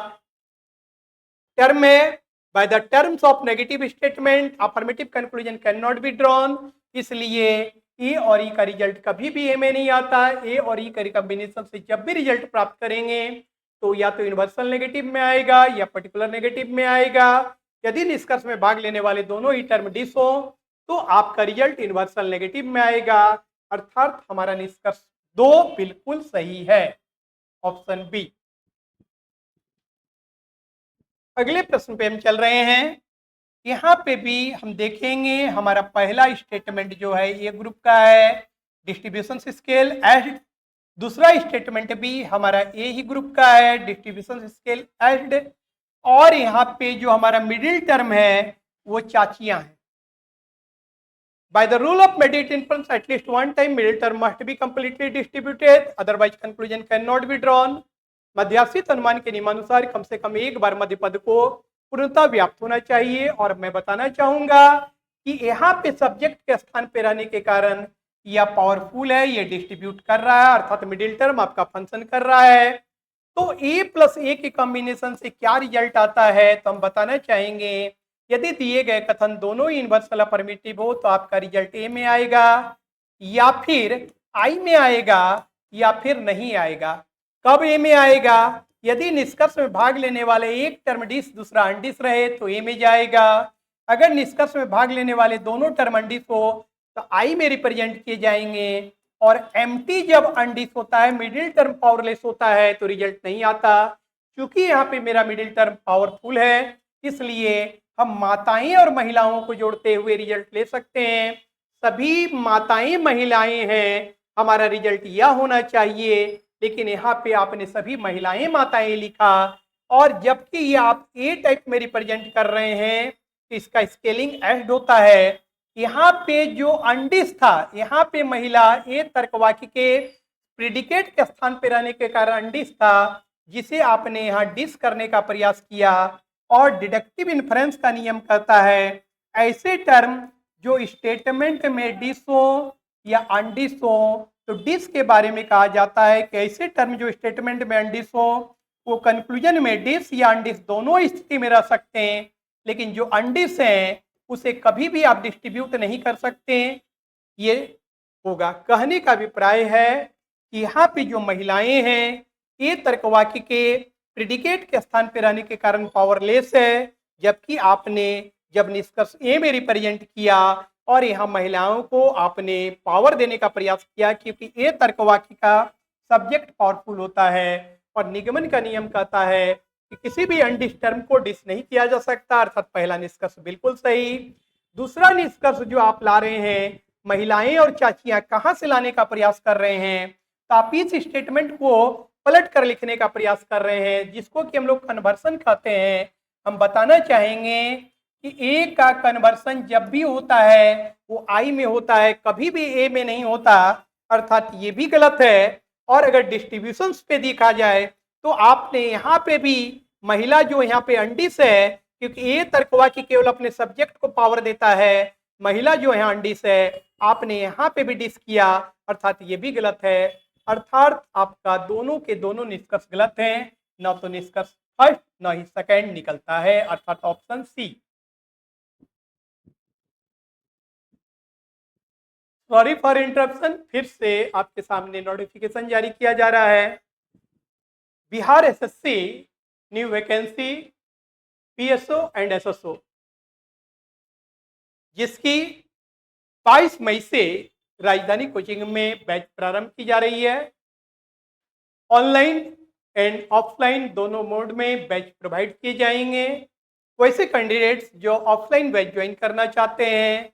टर्म है, by the terms of negative statement affirmative conclusion can not be drawn, इसलिए ए और ई का रिजल्ट कभी भी ए में नहीं आता। ए और ई का कॉम्बिनेशन से जब भी रिजल्ट प्राप्त करेंगे तो या तो यूनिवर्सल नेगेटिव में आएगा या पर्टिकुलर नेगेटिव में आएगा। यदि निष्कर्ष में भाग लेने वाले दोनों ही टर्म डिस हो तो आपका रिजल्ट यूनिवर्सल नेगेटिव में आएगा, अर्थात हमारा निष्कर्ष 2 बिल्कुल सही है, ऑप्शन बी। अगले प्रश्न पे हम चल रहे हैं। यहाँ पे भी हम देखेंगे हमारा पहला स्टेटमेंट जो है ए ग्रुप का है, डिस्ट्रीब्यूशन स्केल एस्ड। दूसरा स्टेटमेंट भी हमारा ए ही ग्रुप का है, डिस्ट्रीब्यूशन स्केल एस्ड। और यहाँ पे जो हमारा मिडिल टर्म है वो चाचियां हैं। By the rule of mediate inference at least one time middle term must be completely distributed, otherwise conclusion can not be drawn. मध्याश्रित अनुमान के नियमानुसार कम से कम एक बार मध्य पद को पूर्णतः व्याप्त होना चाहिए। और मैं बताना चाहूंगा कि यहाँ पे सब्जेक्ट के स्थान पे रहने के कारण यह पावरफुल है, ये डिस्ट्रीब्यूट कर रहा है, अर्थात मिडिल टर्म आपका फंक्शन कर रहा है। तो ए प्लस ए के कॉम्बिनेशन से क्या रिजल्ट आता है तो हम बताना चाहेंगे यदि दिए गए कथन दोनों ही इनवर्सल अफर्मेटिव हो तो आपका रिजल्ट ए में आएगा या फिर आई में आएगा या फिर नहीं आएगा। कब ए में आएगा? यदि निष्कर्ष में भाग लेने वाले एक टर्म डिस दूसरा अनडिस रहे तो ए में जाएगा। अगर निष्कर्ष में भाग लेने वाले दोनों टर्म अनडिस हो तो आई में रिप्रेजेंट किए जाएंगे। और एम्प्टी जब अनडिस होता है, मिडिल टर्म पावरलेस होता है तो रिजल्ट नहीं आता। क्योंकि यहाँ पे मेरा मिडिल टर्म पावरफुल है इसलिए हम माताएं और महिलाओं को जोड़ते हुए रिजल्ट ले सकते हैं। सभी माताएं महिलाएं हैं, हमारा रिजल्ट यह होना चाहिए, लेकिन यहाँ पे आपने सभी महिलाएं माताएं लिखा। और जबकि ये आप ए टाइप में रिप्रेजेंट कर रहे हैं तो इसका स्केलिंग एस्ड होता है। यहाँ पे जो अनडिस था, यहाँ पे महिला ए तर्क वाक्य के प्रेडिकेट के स्थान पे रहने के कारण अनडिस था, जिसे आपने यहाँ डिस करने का प्रयास किया। और डिडक्टिव इन्फरेंस का नियम कहता है ऐसे टर्म जो स्टेटमेंट में डिस हो या अनडिस हो, तो डिस के बारे में कहा जाता है कि ऐसे टर्म जो स्टेटमेंट में अनडिस हो वो कंक्लूजन में डिस या अनडिस दोनों स्थिति में रह सकते हैं, लेकिन जो अनडिस है उसे कभी भी आप डिस्ट्रीब्यूट नहीं कर सकते। ये होगा। कहने का अभिप्राय है कि यहाँ पे जो महिलाएं हैं ये तर्कवाक्य के प्रेडिकेट के स्थान पे रहने के कारण पावरलेस है, जबकि आपने जब निष्कर्ष ए में रिप्रेजेंट किया और यहाँ महिलाओं को आपने पावर देने का प्रयास किया, क्योंकि ए तर्कवाक्य का सब्जेक्ट पावरफुल होता है और निगमन का नियम कहता है कि किसी भी अनडिस टर्म को डिस नहीं किया जा सकता, अर्थात पहला निष्कर्ष बिल्कुल सही। दूसरा निष्कर्ष जो आप ला रहे हैं, महिलाएं और चाचियां कहां से लाने का प्रयास कर रहे हैं, तो आप इस स्टेटमेंट को पलट कर लिखने का प्रयास कर रहे हैं, जिसको कि हम लोग कन्वर्सन कहते हैं। हम बताना चाहेंगे कि ए का कन्वर्सन जब भी होता है वो आई में होता है, कभी भी ए में नहीं होता, अर्थात ये भी गलत है। और अगर डिस्ट्रीब्यूशन पे देखा जाए तो आपने यहाँ पे भी महिला जो यहाँ पे अंडिस है, क्योंकि ये तर्कवाक्य केवल अपने सब्जेक्ट को पावर देता है, महिला जो यहाँ अंडिस है, आपने यहाँ पे भी डिस किया, अर्थात ये भी गलत है। अर्थात आपका दोनों के दोनों निष्कर्ष गलत हैं, न तो निष्कर्ष फर्स्ट न ही सेकंड निकलता है, अर्थात option C. Sorry for interruption, फिर से आपके सामने नोटिफिकेशन जारी किया जा रहा है। Bihar SSC new vacancy PSO and SSO, जिसकी 22 मई से राजधानी कोचिंग में बैच प्रारंभ की जा रही है। ऑनलाइन एंड ऑफलाइन दोनों मोड में बैच प्रोवाइड किए जाएंगे। वैसे कैंडिडेट्स जो ऑफलाइन बैच ज्वाइन करना चाहते हैं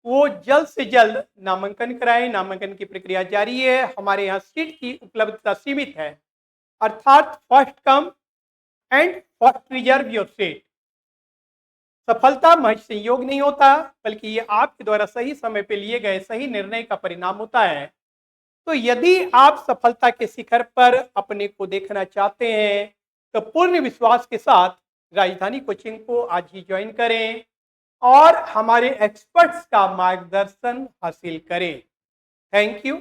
वो जल्द से जल्द नामांकन कराएं। नामांकन की प्रक्रिया जारी है। हमारे यहाँ सीट की उपलब्धता सीमित है, अर्थात first come and first reserve your seat. सफलता महज संयोग नहीं होता, बल्कि ये आपके द्वारा सही समय पे लिए गए सही निर्णय का परिणाम होता है। तो यदि आप सफलता के शिखर पर अपने को देखना चाहते हैं तो पूर्ण विश्वास के साथ राजधानी कोचिंग को आज ही ज्वाइन करें और हमारे एक्सपर्ट्स का मार्गदर्शन हासिल करें। Thank you.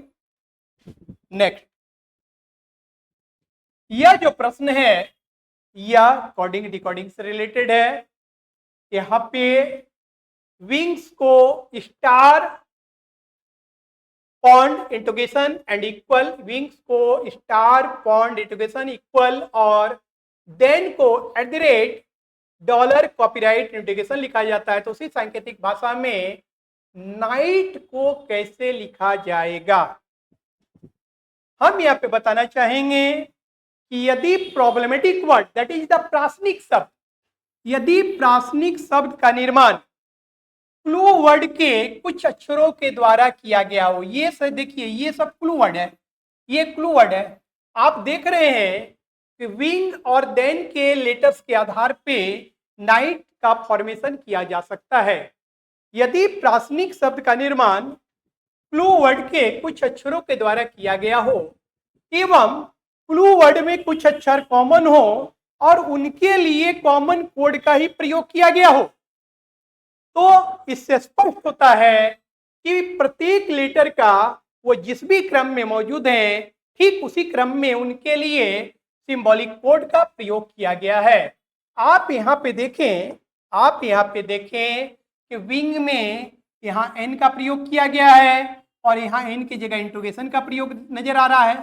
नेक्स्ट, यह जो प्रश्न है यह कोडिंग डिकोडिंग से रिलेटेड है। यहाँ पे विंग्स को star pond interrogation and equal, wings को स्टार पॉन्ड इंटोगेशन इक्वल और देन को $, कॉपीराइट इंटोगेशन लिखा जाता है। तो उसी सांकेतिक भाषा में नाइट को कैसे लिखा जाएगा, हम यहाँ पे बताना चाहेंगे कि यदि problematic word that is the प्रासनिक शब्द, यदि प्रासनिक शब्द का निर्माण क्लू वर्ड के कुछ अक्षरों के द्वारा किया गया हो, ये सब देखिए ये सब क्लू वर्ड है, ये क्लू वर्ड है। आप देख रहे हैं कि विंग और देन के लेटर्स के आधार पे नाइट का फॉर्मेशन किया जा सकता है। यदि प्रासनिक शब्द का निर्माण क्लू वर्ड के कुछ अक्षरों के द्वारा किया गया हो एवं क्लू वर्ड में कुछ अक्षर कॉमन हो और उनके लिए कॉमन कोड का ही प्रयोग किया गया हो, तो इससे स्पष्ट होता है कि प्रत्येक लेटर का वो जिस भी क्रम में मौजूद है ठीक उसी क्रम में उनके लिए सिंबॉलिक कोड का प्रयोग किया गया है। आप यहाँ पे देखें, आप यहाँ पे देखें कि विंग में यहाँ एन का प्रयोग किया गया है और यहाँ एन की जगह इंट्रोगेशन का प्रयोग नजर आ रहा है।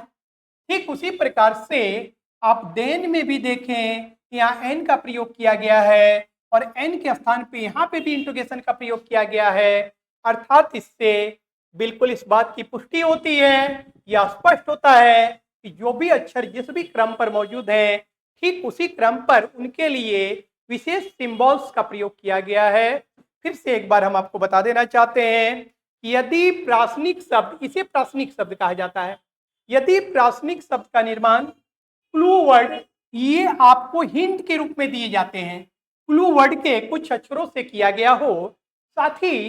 ठीक उसी प्रकार से आप देन में भी देखें, यहाँ एन का प्रयोग किया गया है और एन के स्थान पे यहाँ पे भी इंट्रोगेशन का प्रयोग किया गया है। अर्थात इससे बिल्कुल इस बात की पुष्टि होती है या स्पष्ट होता है कि जो भी अक्षर जिस भी क्रम पर मौजूद है ठीक उसी क्रम पर उनके लिए विशेष सिंबल्स का प्रयोग किया गया है। फिर से एक बार हम आपको बता देना चाहते हैं कि यदि प्रासनिक शब्द, इसे प्रासनिक शब्द कहा जाता है, यदि प्रासनिक शब्द का निर्माण क्लू वर्ड, ये आपको हिंट के रूप में दिए जाते हैं, क्लू वर्ड के कुछ अक्षरों से किया गया हो, साथ ही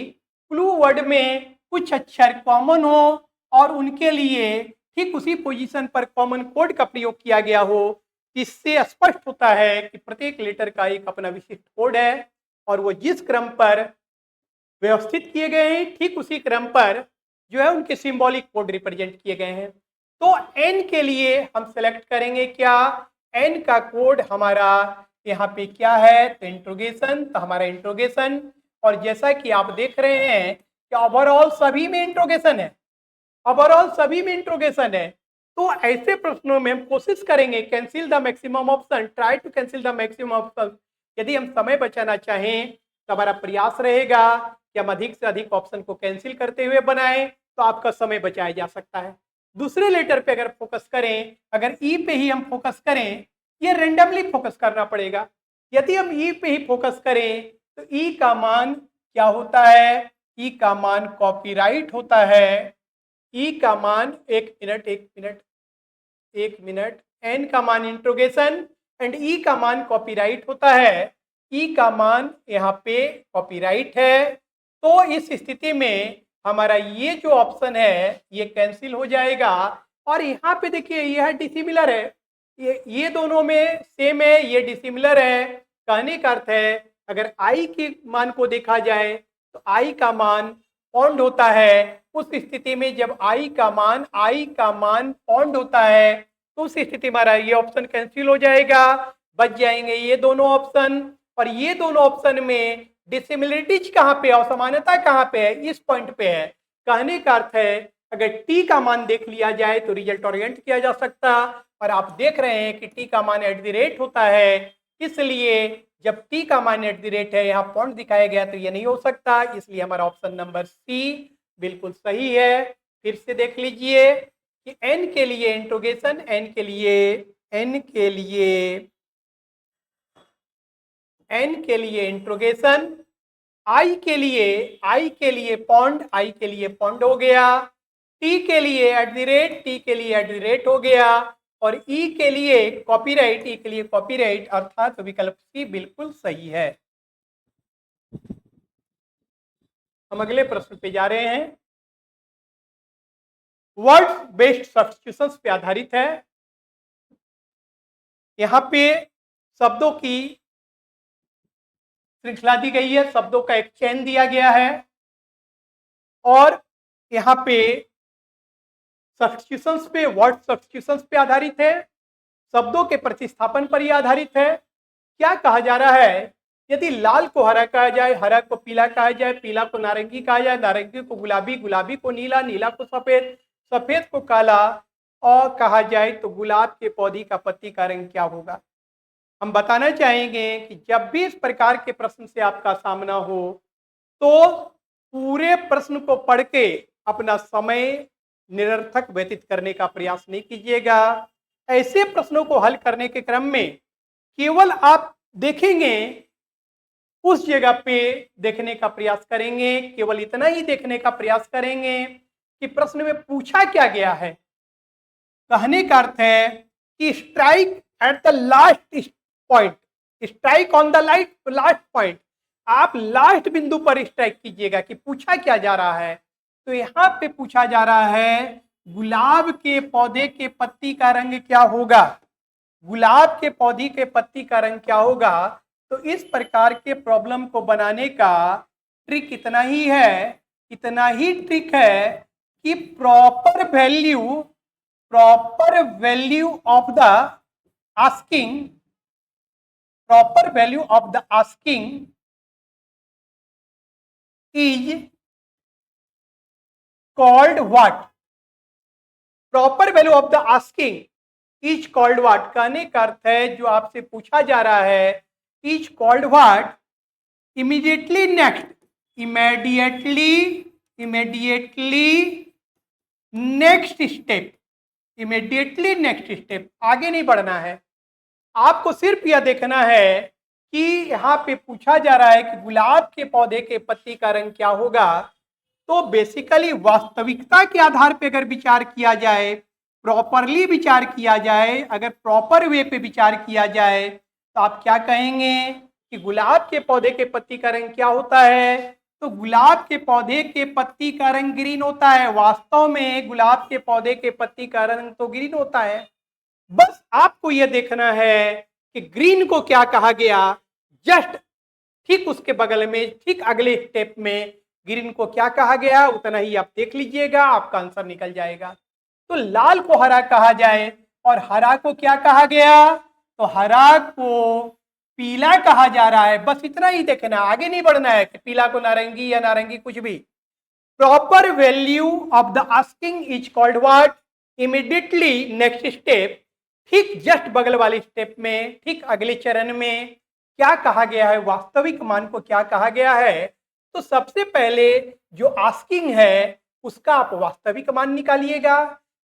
क्लू वर्ड में कुछ अक्षर कॉमन हो और उनके लिए ठीक उसी पोजीशन पर कॉमन कोड का प्रयोग किया गया हो, इससे स्पष्ट होता है कि प्रत्येक लेटर का एक अपना विशिष्ट कोड है और वो जिस क्रम पर व्यवस्थित किए गए हैं ठीक उसी क्रम पर जो है उनके सिंबॉलिक कोड रिप्रेजेंट किए गए हैं। तो एन के लिए हम सेलेक्ट करेंगे क्या, एन का कोड हमारा यहाँ पे क्या है, तो इंट्रोगेशन, तो हमारा इंट्रोगेशन। और जैसा कि आप देख रहे हैं क्या ओवरऑल सभी में इंट्रोगेशन है? ओवरऑल सभी में इंट्रोगेशन है। तो ऐसे प्रश्नों में हम कोशिश करेंगे cancel the maximum option, try to cancel the maximum option. यदि हम समय बचाना चाहें तो हमारा प्रयास रहेगा कि हम अधिक से अधिक ऑप्शन को कैंसिल करते हुए बनाएं, तो आपका समय बचाया जा सकता है। दूसरे लेटर पे अगर फोकस करें, अगर ई पे ही हम फोकस करें, ये रेंडमली फोकस करना पड़ेगा। यदि हम ई पे ही फोकस करें तो ई का मान क्या होता है? ई का मान कॉपीराइट होता है। ई का मान एक मिनट, एन का मान इंट्रोगेशन एंड ई का मान कॉपीराइट होता है। ई का मान यहाँ पे कॉपीराइट है। तो इस स्थिति में हमारा ये जो ऑप्शन है ये कैंसिल हो जाएगा। और यहाँ पे देखिए यह डिसिमिलर है, ये दोनों में सेम है, ये डिसिमिलर है। कहने का अर्थ है अगर आई के मान को देखा जाए तो आई का मान पॉन्ड होता है। उस स्थिति में जब आई का मान पॉन्ड होता है तो उस स्थिति में हमारा ये ऑप्शन कैंसिल हो जाएगा, बच जाएंगे ये दोनों ऑप्शन। और ये दोनों ऑप्शन में डिसिमिलरिटीज कहाँ पे, असमानता कहाँ पे है? इस पॉइंट पे है। कहने का अर्थ है अगर टी का मान देख लिया जाए तो रिजल्ट ओरिएंट किया जा सकता, और आप देख रहे हैं कि टी का मान @ होता है, इसलिए जब टी का मान @ है, यहाँ पॉइंट दिखाया गया तो ये नहीं हो सकता, इसलिए हमारा ऑप्शन नंबर सी बिल्कुल सही है। फिर से देख लीजिए कि एन के लिए इंट्रोगेशन, एन के लिए इंट्रोगेशन, आई के लिए पॉन्ड हो गया, टी के लिए @ हो गया, और ई के लिए कॉपीराइट, अर्थात विकल्प सी बिल्कुल सही है। हम अगले प्रश्न पे जा रहे हैं। वर्ड्स बेस्ड सब्स्टिट्यूशंस पे आधारित है। यहाँ पे शब्दों की श्रृंखला दी गई है, शब्दों का एक चेन दिया गया है, और यहाँ पे सब्स्टिट्यूशंस पे, वर्ड सब्स्टिट्यूशंस पे आधारित है, शब्दों के प्रतिस्थापन पर यह आधारित है। क्या कहा जा रहा है? यदि लाल को हरा कहा जाए, हरा को पीला कहा जाए, पीला को नारंगी कहा जाए, नारंगी को गुलाबी, गुलाबी को नीला, नीला को सफेद, सफेद को काला, और कहा जाए तो गुलाब के पौधे का पत्ती का रंग क्या होगा? हम बताना चाहेंगे कि जब भी इस प्रकार के प्रश्न से आपका सामना हो तो पूरे प्रश्न को पढ़ के अपना समय निरर्थक व्यतीत करने का प्रयास नहीं कीजिएगा। ऐसे प्रश्नों को हल करने के क्रम में केवल आप देखेंगे, उस जगह पे देखने का प्रयास करेंगे, केवल इतना ही देखने का प्रयास करेंगे कि प्रश्न में पूछा क्या गया है। कहने का अर्थ है कि strike eight the last point, strike on the last point, आप लास्ट बिंदु पर स्ट्राइक कीजिएगा कि पूछा क्या जा रहा है। तो यहाँ पे पूछा जा रहा है गुलाब के पौधे के पत्ती का रंग क्या होगा, गुलाब के पौधे के पत्ती का रंग क्या होगा। तो इस प्रकार के प्रॉब्लम को बनाने का ट्रिक इतना ही ट्रिक है कि proper value of the asking is called what, proper value of the asking is called what. कहने का अर्थ है जो आपसे पूछा जा रहा है is called what, immediately next step, आगे नहीं बढ़ना है। आपको सिर्फ यह देखना है कि यहाँ पे पूछा जा रहा है कि गुलाब के पौधे के पत्ती का रंग क्या होगा। तो बेसिकली वास्तविकता के आधार पे अगर विचार किया जाए, प्रॉपरली विचार किया जाए, अगर प्रॉपर वे पे विचार किया जाए तो आप क्या कहेंगे कि गुलाब के पौधे के पत्ती का रंग क्या होता है? तो गुलाब के पौधे के पत्ती का रंग ग्रीन होता है। वास्तव में गुलाब के पौधे के पत्ती का रंग तो ग्रीन होता है। बस आपको यह देखना है कि ग्रीन को क्या कहा गया, जस्ट ठीक उसके बगल में, ठीक अगले स्टेप में ग्रीन को क्या कहा गया, उतना ही आप देख लीजिएगा, आपका आंसर निकल जाएगा। तो लाल को हरा कहा जाए और हरा को क्या कहा गया, तो हरा को पीला कहा जा रहा है। बस इतना ही देखना, आगे नहीं बढ़ना है कि पीला को नारंगी या नारंगी कुछ भी। Proper value of the asking is called what? Immediately next step, ठीक जस्ट बगल वाले स्टेप में, ठीक अगले चरण में क्या कहा गया है, वास्तविक मान को क्या कहा गया है? तो सबसे पहले जो आस्किंग है उसका आप वास्तविक मान निकालिएगा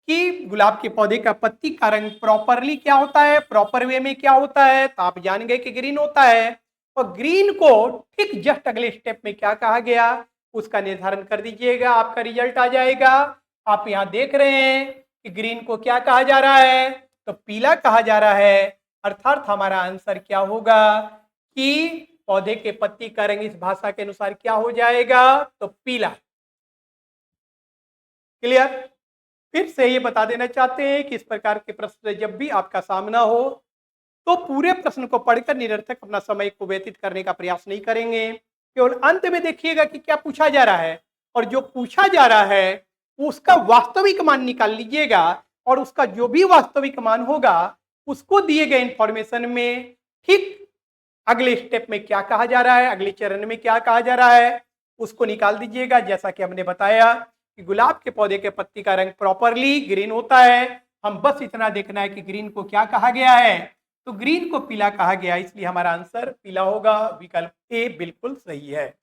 कि गुलाब के पौधे का पत्ती का रंग प्रॉपरली क्या होता है, प्रॉपर वे में क्या होता है, तो आप जान गए कि ग्रीन होता है। और ग्रीन को ठीक जस्ट अगले स्टेप में क्या कहा गया उसका निर्धारण कर दीजिएगा, आपका रिजल्ट आ जाएगा। आप यहाँ देख रहे हैं कि ग्रीन को क्या कहा जा रहा है, तो पीला कहा जा रहा है। अर्थात हमारा आंसर क्या होगा कि पौधे के पत्ती का रंग इस भाषा के अनुसार क्या हो जाएगा, तो पीला। क्लियर? फिर से ये बता देना चाहते हैं कि इस प्रकार के प्रश्न जब भी आपका सामना हो तो पूरे प्रश्न को पढ़कर निरर्थक अपना समय को व्यतीत करने का प्रयास नहीं करेंगे, केवल अंत में देखिएगा कि क्या पूछा जा रहा है और जो पूछा जा रहा है उसका वास्तविक मान निकाल लीजिएगा और उसका जो भी वास्तविक मान होगा उसको दिए गए इंफॉर्मेशन में ठीक अगले स्टेप में क्या कहा जा रहा है, अगले चरण में क्या कहा जा रहा है उसको निकाल दीजिएगा। जैसा कि हमने बताया कि गुलाब के पौधे के पत्ती का रंग प्रॉपरली ग्रीन होता है, हम बस इतना देखना है कि ग्रीन को क्या कहा गया है, तो ग्रीन को पीला कहा गया, इसलिए हमारा आंसर पीला होगा। विकल्प ए बिल्कुल सही है।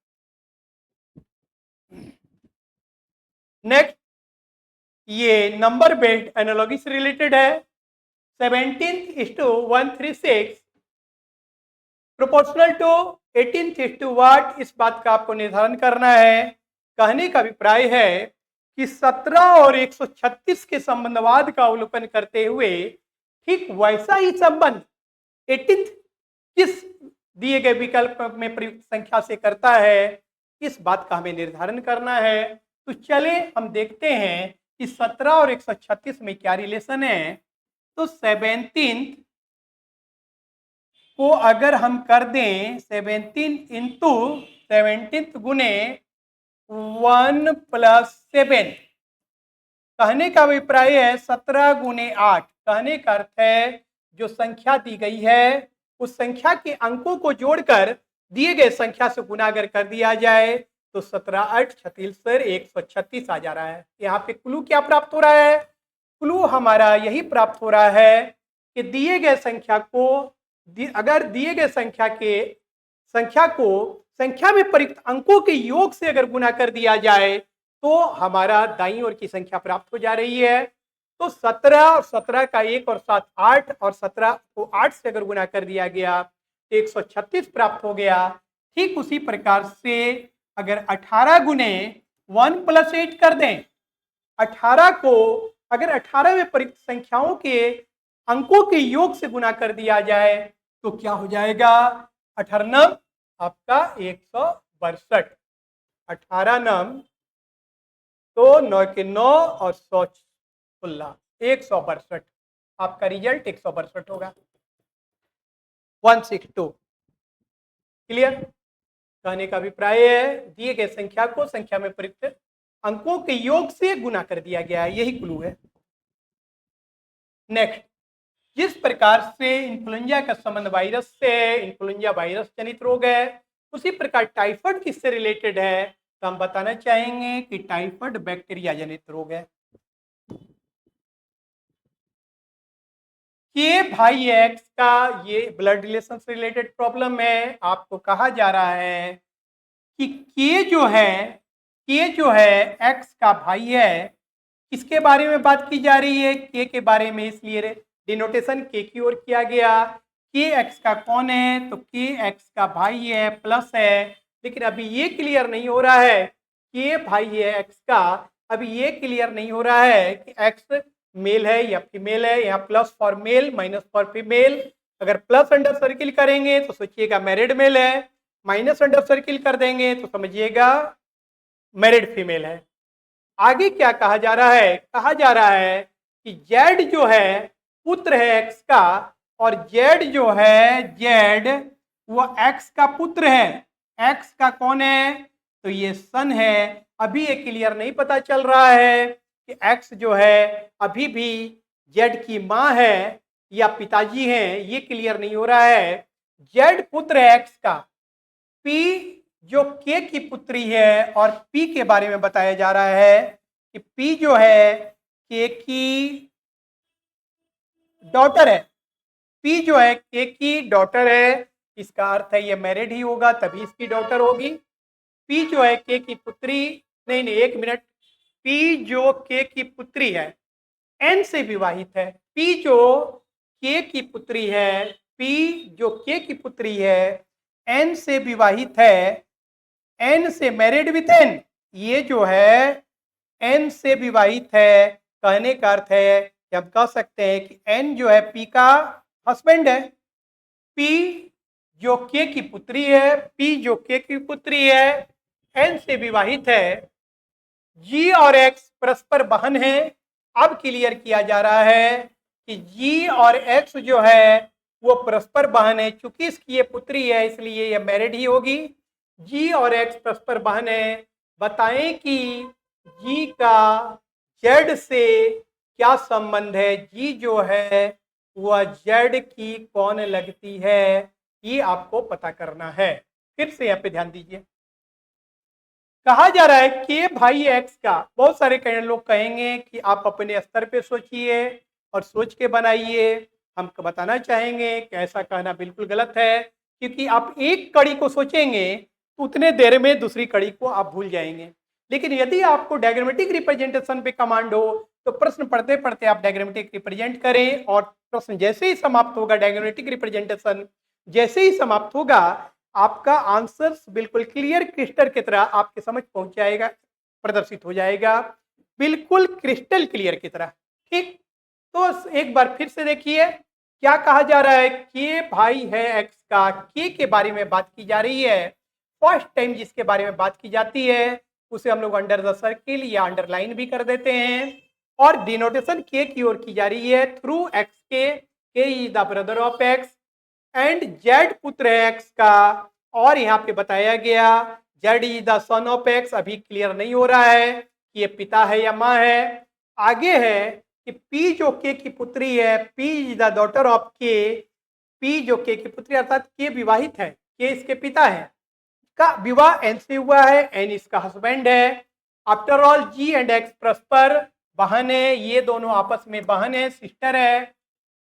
नेक्स्ट, ये नंबर बेस्ड एनालॉजी से रिलेटेड है। 17:136 प्रोपोर्शनल टू 18 वाट, इस बात का आपको निर्धारण करना है। कहने का अभिप्राय है कि 17 और 136 के संबंधवाद का अवलोकन करते हुए ठीक वैसा ही संबंध 18 किस दिए गए विकल्प में प्रयुक्त संख्या से करता है, इस बात का हमें निर्धारण करना है। तो चले हम देखते हैं कि 17 और 136 में क्या रिलेशन है। तो 17 को अगर हम कर दें 17 इंटू 17 गुने 1 + 7, कहने का अभिप्राय है 17 गुने 8। कहने का अर्थ है जो संख्या दी गई है उस संख्या के अंकों को जोड़कर दिए गए संख्या से गुना अगर कर दिया जाए तो 17 8 36 136 आ जा रहा है। यहाँ पे क्लू क्या प्राप्त हो रहा है? क्लू हमारा यही प्राप्त हो रहा है कि दिए गए संख्या को अगर दिए गए संख्या को संख्या में प्रयुक्त अंकों के योग से अगर गुना कर दिया जाए तो हमारा दाईं ओर की संख्या प्राप्त हो जा रही है। तो 17 और 17 का 1 और 7 8 और 17 को 8 से अगर गुना कर दिया गया तो 136 प्राप्त हो गया। ठीक उसी प्रकार से अगर 18 गुने 1 + 8 कर दें, 18 को अगर 18 में प्रयुक्त संख्याओं के अंकों के योग से गुना कर दिया जाए तो क्या हो जाएगा? 18 आपका 162, 18 नम तो 9 के 9 और 116 162, आपका रिजल्ट 162 होगा। 162। क्लियर? कहने का अभिप्राय है दिए गए संख्या को संख्या में प्रयुक्त अंकों के योग से गुना कर दिया गया है, यही क्लू है। नेक्स्ट, जिस प्रकार से इन्फ्लुएंजा का संबंध वायरस से है, इन्फ्लुएंजा वायरस जनित रोग है, उसी प्रकार टाइफाइड किससे रिलेटेड है? तो हम बताना चाहेंगे कि टाइफाइड बैक्टीरिया जनित रोग है। के भाई एक्स का ये ब्लड रिलेशन से रिलेटेड प्रॉब्लम है। आपको कहा जा रहा है कि के जो है एक्स का भाई है। किसके बारे में बात की जा रही है? के बारे में, इसलिए डिनोटेशन के की ओर किया गया। के एक्स का कौन है? तो के एक्स का भाई है, प्लस है। लेकिन अभी ये क्लियर नहीं हो रहा है के भाई है एक्स का, अभी ये क्लियर नहीं हो रहा है कि एक्स मेल है या फीमेल है। यहाँ plus for male, minus for female. अगर प्लस अंडर सर्किल करेंगे तो सोचिएगा मैरिड मेल है, माइनस अंडर सर्किल कर देंगे तो समझिएगा मैरिड फीमेल है। आगे क्या कहा जा रहा है? कहा जा रहा है कि जेड जो है पुत्र है एक्स का, और जेड जो है जेड वो एक्स का पुत्र है। एक्स का कौन है? तो ये सन है। अभी ये क्लियर नहीं पता चल रहा है कि एक्स जो है अभी भी जेड की माँ है या पिताजी हैं, ये क्लियर नहीं हो रहा है। जेड पुत्र है एक्स का, पी जो के की पुत्री है और पी के बारे में बताया जा रहा है कि पी जो है के की डॉटर है। पी जो है के की डॉटर है, इसका अर्थ है ये मैरिड ही होगा तभी इसकी डॉटर होगी। पी जो है के की पुत्री, नहीं नहीं एक मिनट, पी जो के की पुत्री है एन से विवाहित है। पी जो के की पुत्री है, पी जो के की पुत्री है एन से विवाहित है, एन से मैरिड विथ एन, ये जो है एन से विवाहित है। कहने का अर्थ है कि हम कह सकते हैं कि एन जो है पी का हस्बैंड है। पी जो के की पुत्री है, पी जो के की पुत्री है एन से विवाहित है। जी और एक्स परस्पर बहन है। अब क्लियर किया जा रहा है कि जी और एक्स जो है वो परस्पर बहन है। चूंकि इसकी ये पुत्री है इसलिए ये मैरिड ही होगी। जी और एक्स परस्पर बहन है। बताएं कि जी का जेड से क्या संबंध है। जी जो है वह जेड की कौन लगती है, ये आपको पता करना है। फिर से यहाँ पे ध्यान दीजिए, कहा जा रहा है कि भाई एक्स का, बहुत सारे लोग कहेंगे कि आप अपने स्तर पे सोचिए और सोच के बनाइए। हम बताना चाहेंगे कि ऐसा कहना बिल्कुल गलत है, क्योंकि आप एक कड़ी को सोचेंगे तो उतने देर में दूसरी कड़ी को आप भूल जाएंगे। लेकिन यदि आपको डायग्रामेटिक रिप्रेजेंटेशन पे कमांड हो तो प्रश्न पढ़ते पढ़ते आप डायग्रामेटिक रिप्रेजेंट करें, और प्रश्न जैसे ही समाप्त होगा, डायग्रामेटिक रिप्रेजेंटेशन जैसे ही समाप्त होगा, आपका आंसर बिल्कुल क्लियर क्रिस्टल की तरह आपके समझ पहुंच जाएगा, प्रदर्शित हो जाएगा बिल्कुल क्रिस्टल क्लियर की तरह। ठीक, तो एक बार फिर से देखिए क्या कहा जा रहा है। के भाई है एक्स का, के बारे में बात की जा रही है। फर्स्ट टाइम जिसके बारे में बात की जाती है उसे हम लोग अंडर द सर्किल या अंडरलाइन भी कर देते हैं, और डिनोटेशन के की ओर की जा रही है थ्रू एक्स के is the brother of x and Z पुत्र है एक्स का। और यहाँ पे बताया गया Z is the son of x. अभी क्लियर नहीं हो रहा है कि ये पिता है या माँ है। आगे है कि पी जो के की पुत्री है, P is the daughter of के। पी जो के की पुत्री अर्थात के विवाहित है, के इसके पिता है, का विवाह एन से हुआ है, एन इसका हस्बैंड है। After all G and X परस्पर बहन है, ये दोनों आपस में बहन है, सिस्टर है।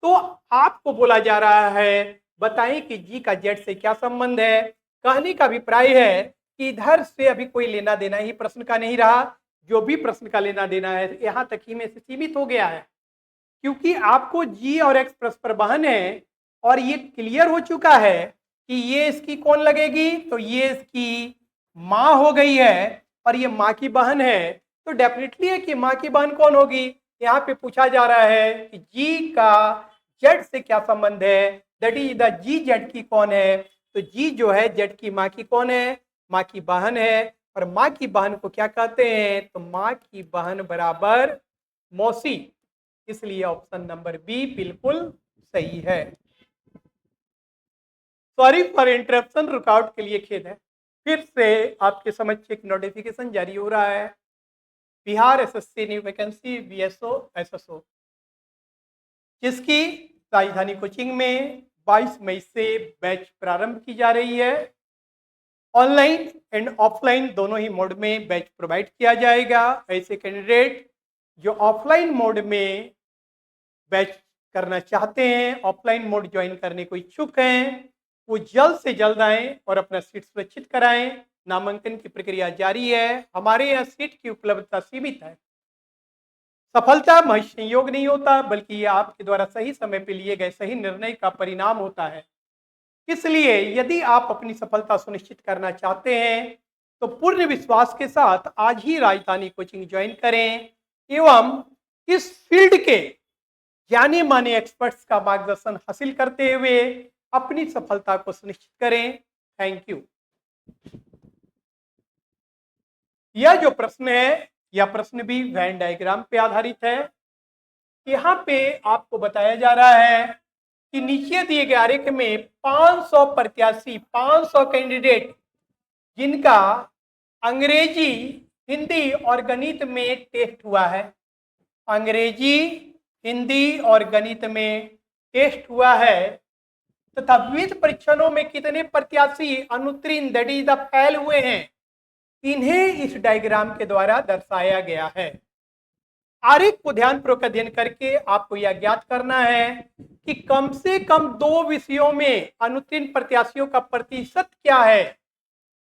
तो आपको बोला जा रहा है बताएं कि जी का जेड से क्या संबंध है। कहने का अभिप्राय है कि इधर से अभी कोई लेना देना ही प्रश्न का नहीं रहा। जो भी प्रश्न का लेना देना है यहाँ तक ही में से सीमित हो गया है, क्योंकि आपको जी और एक्स परस्पर बहन है और ये क्लियर हो चुका है कि ये इसकी कौन लगेगी, तो ये इसकी माँ हो गई है और ये माँ की बहन है। तो डेफिनेटली है कि माँ की बहन कौन होगी। यहाँ पे पूछा जा रहा है कि जी का जेड से क्या संबंध है, that is the G Z की कौन है। तो जी जो है जेड की माँ की कौन है, माँ की बहन है। और माँ की बहन को क्या कहते हैं, तो माँ की बहन बराबर मौसी। इसलिए ऑप्शन नंबर बी बिल्कुल सही है। सॉरी फॉर इंटरप्शन, रुकावट के लिए खेद है। फिर से आपके समझ एक नोटिफिकेशन जारी हो रहा है, Bihar SSC new vacancy BSO SSO, जिसकी राजधानी कोचिंग में 22 मई से बैच प्रारंभ की जा रही है। ऑनलाइन एंड ऑफलाइन दोनों ही मोड में बैच प्रोवाइड किया जाएगा। ऐसे कैंडिडेट जो ऑफलाइन मोड में बैच करना चाहते हैं, ऑफलाइन मोड ज्वाइन करने को इच्छुक हैं, वो जल्द से जल्द आएं और अपना सीट सुरक्षित कराएं। नामांकन की प्रक्रिया जारी है। हमारे यहाँ सीट की उपलब्धता सीमित है। सफलता महज संयोग नहीं होता, बल्कि ये आपके द्वारा सही समय पर लिए गए सही निर्णय का परिणाम होता है। इसलिए यदि आप अपनी सफलता सुनिश्चित करना चाहते हैं तो पूर्ण विश्वास के साथ आज ही राजधानी कोचिंग ज्वाइन करें एवं इस फील्ड के जाने माने एक्सपर्ट्स का मार्गदर्शन हासिल करते हुए अपनी सफलता को सुनिश्चित करें। Thank you. यह जो प्रश्न है, यह प्रश्न भी वेन डायग्राम पे आधारित है। यहाँ पे आपको बताया जा रहा है कि नीचे दिए गए आरेख में 500 प्रत्याशी, 500 कैंडिडेट जिनका अंग्रेजी, हिंदी और गणित में टेस्ट हुआ है, अंग्रेजी, हिंदी और गणित में टेस्ट हुआ है, तथा विविध परीक्षणों में कितने प्रत्याशी अनुत्तीर्ण दैट इज द फेल हुए हैं, इन्हें इस डायग्राम के द्वारा दर्शाया गया है। आरेख को ध्यानपूर्वक अध्ययन करके आपको यह ज्ञात करना है कि कम से कम 2 विषयों में अनुत्तीर्ण प्रत्याशियों का प्रतिशत क्या है,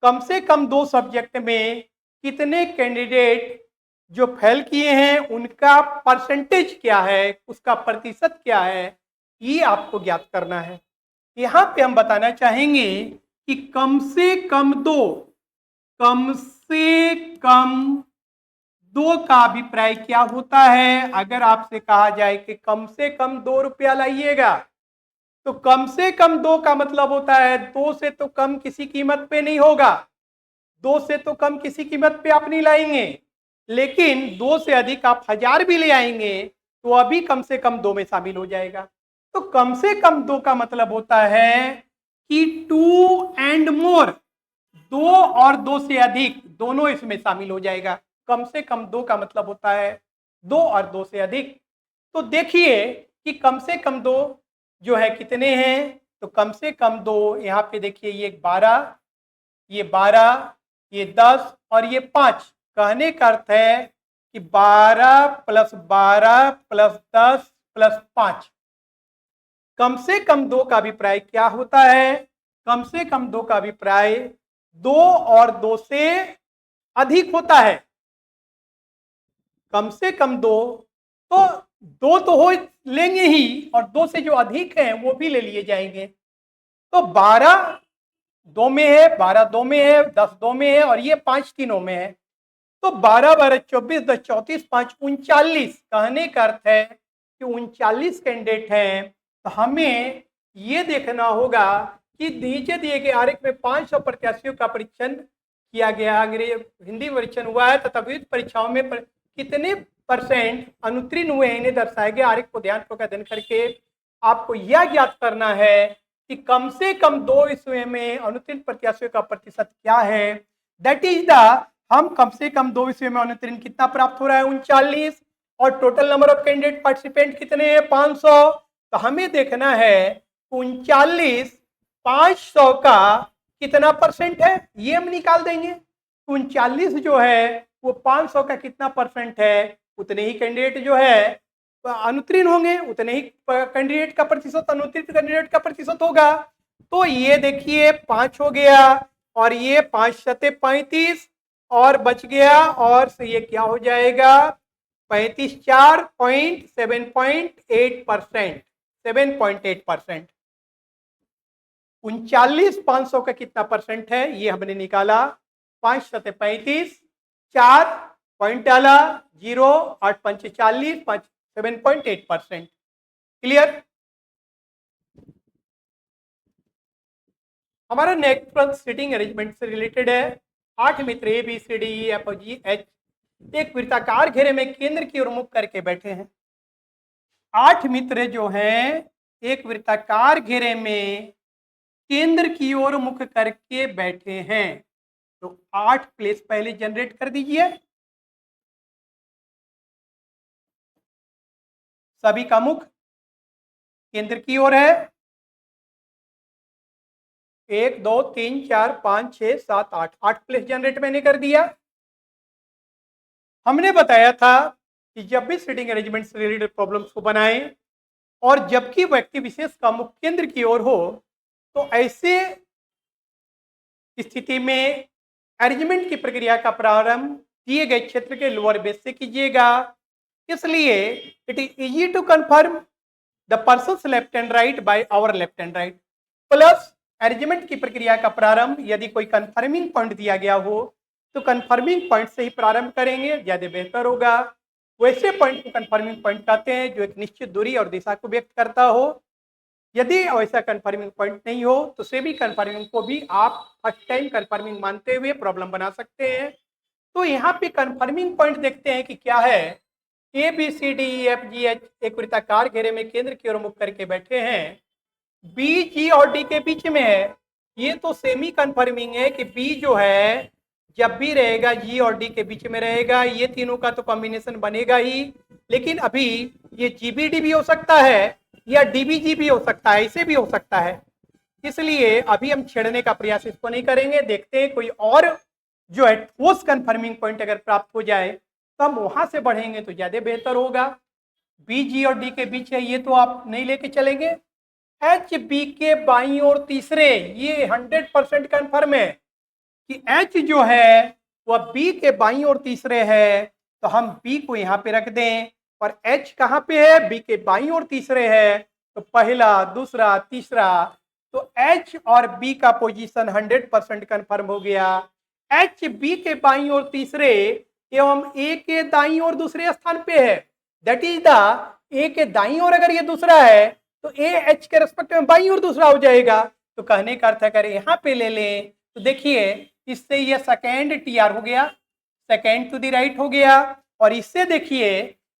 कम से कम 2 सब्जेक्ट में कितने कैंडिडेट जो फेल किए हैं उनका परसेंटेज क्या है, उसका प्रतिशत क्या है, ये आपको ज्ञात करना है। यहाँ पे हम बताना चाहेंगे कि कम से कम 2 का अभिप्राय क्या होता है। अगर आपसे कहा जाए कि कम से कम 2 रुपया लाइएगा, तो कम से कम 2 का मतलब होता है 2 से तो कम किसी कीमत पे नहीं होगा, 2 से तो कम किसी कीमत पे आप नहीं लाएंगे, लेकिन 2 से अधिक आप 1000 भी ले आएंगे तो अभी कम से कम 2 में शामिल हो जाएगा। तो कम से कम 2 का मतलब होता है कि 2 एंड मोर, 2 और 2 से अधिक दोनों इसमें शामिल हो जाएगा। कम से कम 2 का मतलब होता है 2 और 2 से अधिक। तो देखिए कि कम से कम 2 जो है कितने हैं, तो कम से कम 2 यहाँ पे देखिए, ये 12, ये 12, ये 10 और ये 5। कहने का अर्थ है कि 12 + 12 + 10 + 5। कम से कम 2 का अभिप्राय क्या होता है, कम से कम 2 का अभिप्राय 2 और 2 से अधिक होता है। कम से कम 2 तो 2 तो हो लेंगे ही, और 2 से जो अधिक हैं वो भी ले लिए जाएंगे। तो 12 2 में है, 12 2 में है, 10 2 में है और ये 5 तीनों में है। तो 12 12 24 10 34 5 39। कहने का अर्थ है कि 39 कैंडिडेट हैं। तो हमें ये देखना होगा कि नीचे दिए गए आरेख में 500 प्रत्याशियों का परीक्षण किया गया, हिंदी परीक्षण हुआ है तथा विविध परीक्षाओं में कितने % अनुत्तीर्ण हुए हैं, इन्हें दर्शाया गया। आरेख को ध्यानपूर्वक अध्ययन करके आपको यह ज्ञात करना है कि कम से कम 2 विषयों में अनुत्तीर्ण प्रत्याशियों का प्रतिशत क्या है। दैट इज द, हम कम से कम 2 विषयों में अनुत्तीर्ण कितना प्राप्त हो रहा है, 39, और total number of candidate participant कितने हैं, 500। तो हमें देखना है 39 500 का कितना % है, ये हम निकाल देंगे। 39 जो है वो 500 का कितना % है, उतने ही कैंडिडेट जो है अनुत्तीर्ण होंगे, उतने ही कैंडिडेट का प्रतिशत अनुत्तीर्ण कैंडिडेट का प्रतिशत होगा। तो ये देखिए 5 हो गया और ये 5 सते 35 और बच गया, और से ये क्या हो जाएगा 35 4 7.8%। 7.8%। 39 500 का कितना % है ये हमने निकाला, 5 सते 35, 4 पॉइंट डाला, 0 8 5 40, 7.8%। क्लियर। हमारा नेक्स्ट प्रश्न सीटिंग अरेंजमेंट से रिलेटेड है। 8 मित्र A B C D E F G H एक वृत्ताकार घेरे में केंद्र की ओर मुख करके बैठे हैं। 8 मित्र जो हैं एक वृत्ताकार घेरे में केंद्र की ओर मुख करके बैठे हैं। तो 8 प्लेस पहले जनरेट कर दीजिए। सभी का मुख केंद्र की ओर है। 1 2 3 4 5 6 7 8, 8 प्लेस जनरेट मैंने कर दिया। हमने बताया था कि जब भी सीटिंग अरेंजमेंट से रिलेटेड प्रॉब्लम्स को बनाएं और जबकि व्यक्ति विशेष का मुख केंद्र की ओर हो, तो ऐसे स्थिति में अरेंजमेंट की प्रक्रिया का प्रारंभ दिए गए क्षेत्र के लोअर बेस से कीजिएगा। इसलिए it is easy to confirm the persons left and right by our left and right. Plus arrangement की प्रक्रिया का प्रारंभ यदि कोई कंफर्मिंग पॉइंट दिया गया हो तो कंफर्मिंग पॉइंट से ही प्रारंभ करेंगे, ज्यादा बेहतर होगा। वैसे पॉइंट को कंफर्मिंग पॉइंट कहते हैं जो एक निश्चित दूरी और दिशा को व्यक्त करता हो। यदि वैसा कंफर्मिंग पॉइंट नहीं हो तो सेमी कंफर्मिंग को भी आप फर्स्ट टाइम कंफर्मिंग मानते हुए प्रॉब्लम बना सकते हैं। तो यहाँ पे कंफर्मिंग पॉइंट देखते हैं कि क्या है। A B C D E F G H एक वृत्ताकार घेरे में केंद्र की ओर मुख करके बैठे हैं। बी जी और डी के बीच में है। ये तो सेमी कंफर्मिंग है कि बी जो है जब भी रहेगा जी और डी के बीच में रहेगा। ये तीनों का तो कॉम्बिनेशन बनेगा ही, लेकिन अभी ये जीबीडी भी हो सकता है या डीबीजी भी हो सकता है, ऐसे भी हो सकता है। इसलिए अभी हम छेड़ने का प्रयास इसको नहीं करेंगे। देखते हैं कोई और जो है ठोस कन्फर्मिंग पॉइंट अगर प्राप्त हो जाए तो हम वहां से बढ़ेंगे तो ज्यादा बेहतर होगा। बी जी और डी के बीच है, ये तो आप नहीं लेके चलेंगे। एच बी के बाईं और तीसरे, ये 100% कन्फर्म है कि एच जो है वह बी के बाईं और तीसरे है, तो हम बी को यहां पे रख दें। और एच कहां पे है? बी के बाईं और तीसरे है, तो पहला, दूसरा, तीसरा, तो एच और बी का पोजीशन 100% कन्फर्म हो गया। एच बी के बाईं और तीसरे एवं ए के दाईं और दूसरे स्थान पे है। दैट इज द ए के दाईं और अगर ये दूसरा है तो ए एच के रेस्पेक्ट में बाईं और दूसरा हो जाएगा। तो कहने का अर्थ अगर यहाँ पे ले लें तो देखिए इससे ये सेकेंड टी आर हो गया, सेकेंड टू द राइट हो गया, और इससे देखिए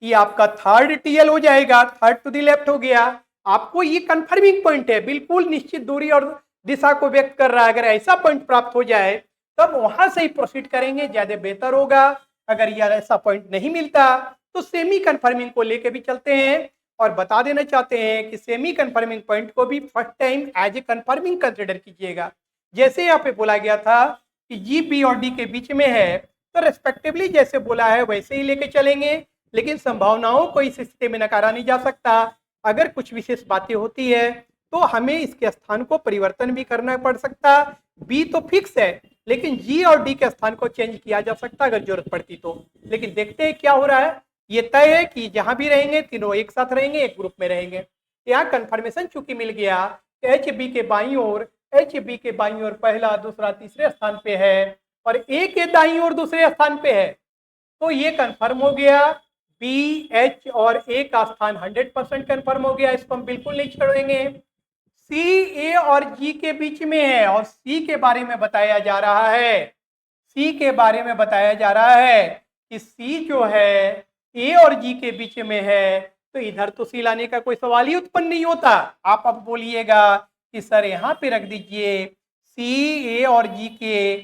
ये आपका थर्ड टीएल हो जाएगा, थर्ड टू द लेफ्ट हो गया। आपको ये कंफर्मिंग पॉइंट है, बिल्कुल निश्चित दूरी और दिशा को व्यक्त कर रहा है। अगर ऐसा पॉइंट प्राप्त हो जाए तब वहां से ही प्रोसीड करेंगे, ज्यादा बेहतर होगा। अगर यार ऐसा पॉइंट नहीं मिलता तो सेमी कंफर्मिंग को लेके भी चलते हैं। और बता देना चाहते हैं कि सेमी कंफर्मिंग पॉइंट को भी first time as a confirming consider कीजिएगा। जैसे यहाँ पे बोला गया था कि जी बी और डी के बीच में है, तो रेस्पेक्टिवली जैसे बोला है वैसे ही लेके चलेंगे, लेकिन संभावनाओं को इस स्थिति में नकारा नहीं जा सकता। अगर कुछ विशेष बातें होती है तो हमें इसके स्थान को परिवर्तन भी करना पड़ सकता। बी तो फिक्स है, लेकिन जी और डी के स्थान को चेंज किया जा सकता अगर जरूरत पड़ती तो। लेकिन देखते हैं क्या हो रहा है। ये तय है कि जहां भी रहेंगे तीनों एक साथ रहेंगे, एक ग्रुप में रहेंगे। यहाँ कंफर्मेशन चूंकि मिल गया, एच बी के बाईं ओर, एच बी के बाईं ओर पहला, दूसरा, तीसरे स्थान पे है और ए के दाईं ओर दूसरे स्थान पे है, तो ये कंफर्म हो गया। बी, एच और ए का स्थान 100% कंफर्म हो गया, इसको हम बिल्कुल नहीं छोड़ेंगे। सी, ए और जी के बीच में है और सी के बारे में बताया जा रहा है, सी के बारे में बताया जा रहा है कि सी जो है ए और जी के बीच में है, तो इधर तो सी लाने का कोई सवाल ही उत्पन्न नहीं होता। आप अब बोलिएगा कि सर यहाँ पे रख दीजिए सी ए और जी के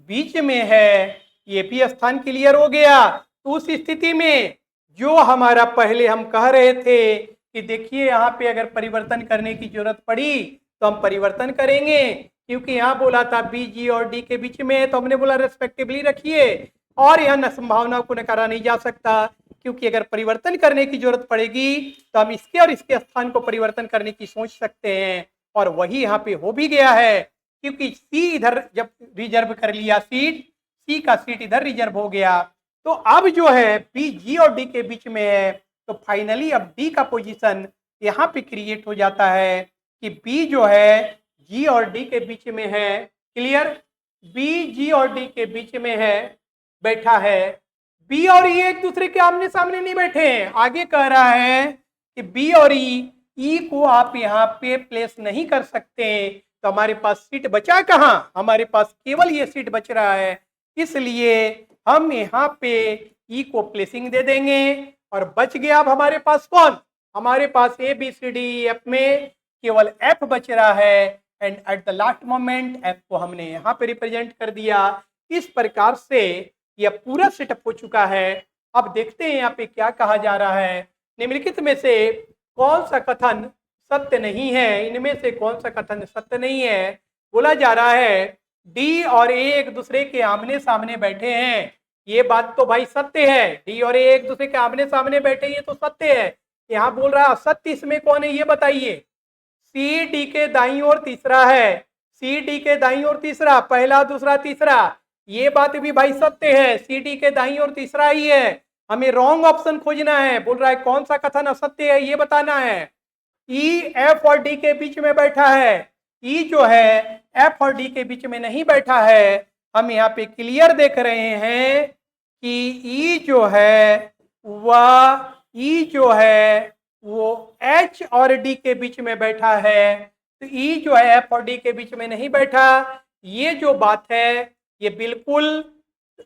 बीच में है, ये भी स्थान क्लियर हो गया। तो उस स्थिति में जो हमारा पहले हम कह रहे थे कि देखिए यहाँ पे अगर परिवर्तन करने की जरूरत पड़ी तो हम परिवर्तन करेंगे, क्योंकि यहाँ बोला था बी जी और डी के बीच में है, तो हमने बोला रेस्पेक्टिवली रखिए। और यहाँ संभावना को नकारा नहीं जा सकता, क्योंकि अगर परिवर्तन करने की जरूरत पड़ेगी तो हम इसके और इसके स्थान को परिवर्तन करने की सोच सकते हैं, और वही यहाँ पे हो भी गया है। क्योंकि सी इधर जब रिजर्व कर लिया सीट, सी का सीट इधर रिजर्व हो गया, तो अब जो है बी जी और डी के बीच में है, तो फाइनली अब डी का पोजीशन यहाँ पे क्रिएट हो जाता है कि बी जो है जी और डी के बीच में है। क्लियर? बी जी और डी के बीच में है, बैठा है। बी और ई एक दूसरे के आमने सामने नहीं बैठे हैं। आगे कह रहा है कि बी और ई को आप यहाँ पे प्लेस नहीं कर सकते, तो हमारे पास सीट बचा कहाँ? हमारे पास केवल ये सीट बच रहा है, इसलिए हम यहाँ पे ई को प्लेसिंग दे देंगे और बच गया अब हमारे पास कौन? हमारे पास A B C D F में केवल एफ बच रहा है, and at the last moment F को हमने यहाँ पे रिप्रेजेंट कर दिया। इस प्रकार से यह पूरा सेटअप हो चुका है। अब देखते हैं यहाँ पे क्या कहा जा रहा है। निम्नलिखित में से कौन सा कथन सत्य नहीं है? इनमें से कौन सा कथन सत्य नहीं है? बोला जा रहा है डी और ए एक दूसरे के आमने सामने बैठे हैं, ये बात तो भाई सत्य है। डी और ए एक दूसरे के आमने सामने बैठे, ये तो सत्य है। यहाँ बोल रहा है असत्य इसमें कौन है, ये बताइए। सी डी के दाईं ओर तीसरा है, सी डी के दाईं ओर तीसरा, पहला, दूसरा, तीसरा, ये बात भी भाई सत्य है। सी डी के दाईं ओर तीसरा ही है, हमें रॉन्ग ऑप्शन खोजना है। बोल रहा है कौन सा कथन असत्य है, ये बताना है। ई एफ और डी के बीच में बैठा है, ई जो है एफ और डी के बीच में नहीं बैठा है। हम यहाँ पे क्लियर देख रहे हैं कि ई जो है वह ई जो है वो एच और डी के बीच में बैठा है, तो ई जो है एफ और डी के बीच में नहीं बैठा। ये जो बात है ये बिल्कुल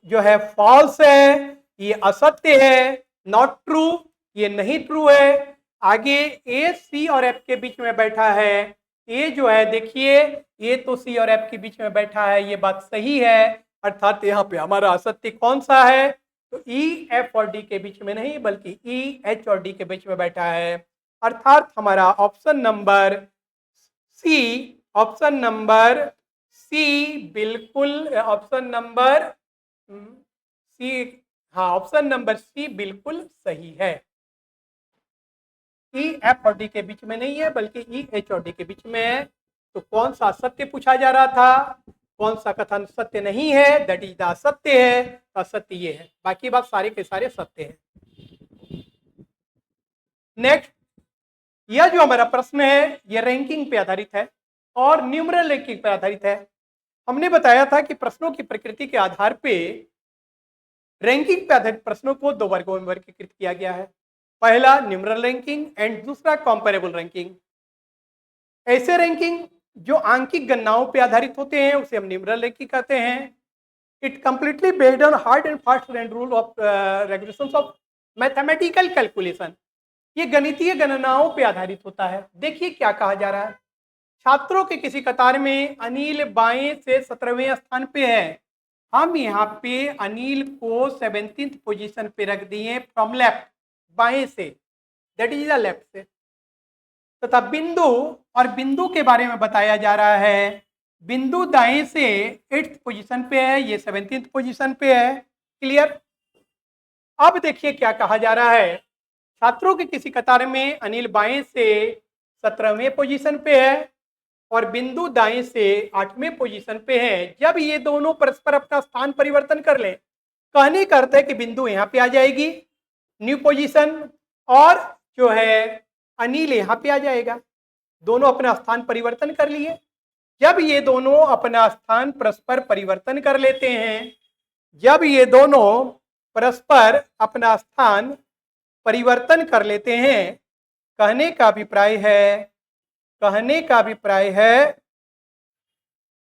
जो है फॉल्स है, ये असत्य है, नॉट ट्रू, ये नहीं ट्रू है। आगे ए सी और एफ के बीच में बैठा है, ए जो है देखिए ए तो सी और एफ के बीच में बैठा है, ये बात सही है। अर्थात यहाँ पे हमारा असत्य कौन सा है? तो ई एफ और डी के बीच में नहीं, बल्कि ई एच और डी के बीच में बैठा है। अर्थात हमारा option number C option number C बिल्कुल, ऑप्शन नंबर सी, हाँ ऑप्शन नंबर सी बिल्कुल सही है। ई एफ और डी के बीच में नहीं है बल्कि ई एच और डी के बीच में है। तो कौन सा सत्य पूछा जा रहा था, कौन सा कथन सत्य नहीं है, दैट इज द सत्य है, असत्य ये है, बाकी बात सारे के सारे सत्य है। नेक्स्ट, यह जो हमारा प्रश्न है यह रैंकिंग पे आधारित है और न्यूमरल रैंकिंग पर आधारित है। हमने बताया था कि प्रश्नों की प्रकृति के आधार पे रैंकिंग पे आधारित प्रश्नों को दो वर्गों में वर्गीकृत किया गया है। पहला न्यूमरल रैंकिंग एंड दूसरा कंपैरेबल रैंकिंग। ऐसे रैंकिंग जो आंकिक गणनाओं पे आधारित होते हैं उसे हम न्यूमरल रैंकिंग कहते हैं। It completely based on hard and fast rule of regulations of mathematical calculation. ये गणितीय गणनाओं पे आधारित होता है। देखिए क्या कहा जा रहा है, छात्रों के किसी कतार में अनिल बाएं से 17वें स्थान पे है। हम यहाँ पे अनिल को 17th पोजीशन पे रख दिए फ्रॉम लेफ्ट, बाएं से, दैट इज द लेफ्ट से। तथा बिंदु, और बिंदु के बारे में बताया जा रहा है, बिंदु दाएं से 8th पोजीशन पे है, ये 17th पोजीशन पे है। क्लियर। अब देखिए क्या कहा जा रहा है, छात्रों के किसी कतार में अनिल बाएं से 17वें पोजीशन पे है और बिंदु दाएं से 8वें पोजीशन पे है। जब ये दोनों परस्पर अपना स्थान परिवर्तन कर ले, कहने का अर्थ है कि बिंदु यहाँ पे आ जाएगी न्यू पोजीशन और जो है अनिल यहाँ पे आ जाएगा। दोनों अपना स्थान परिवर्तन कर लिए। जब ये दोनों अपना स्थान परस्पर परिवर्तन कर लेते हैं, जब ये दोनों परस्पर अपना स्थान परिवर्तन कर लेते हैं, कहने का अभिप्राय है, कहने का अभिप्राय है,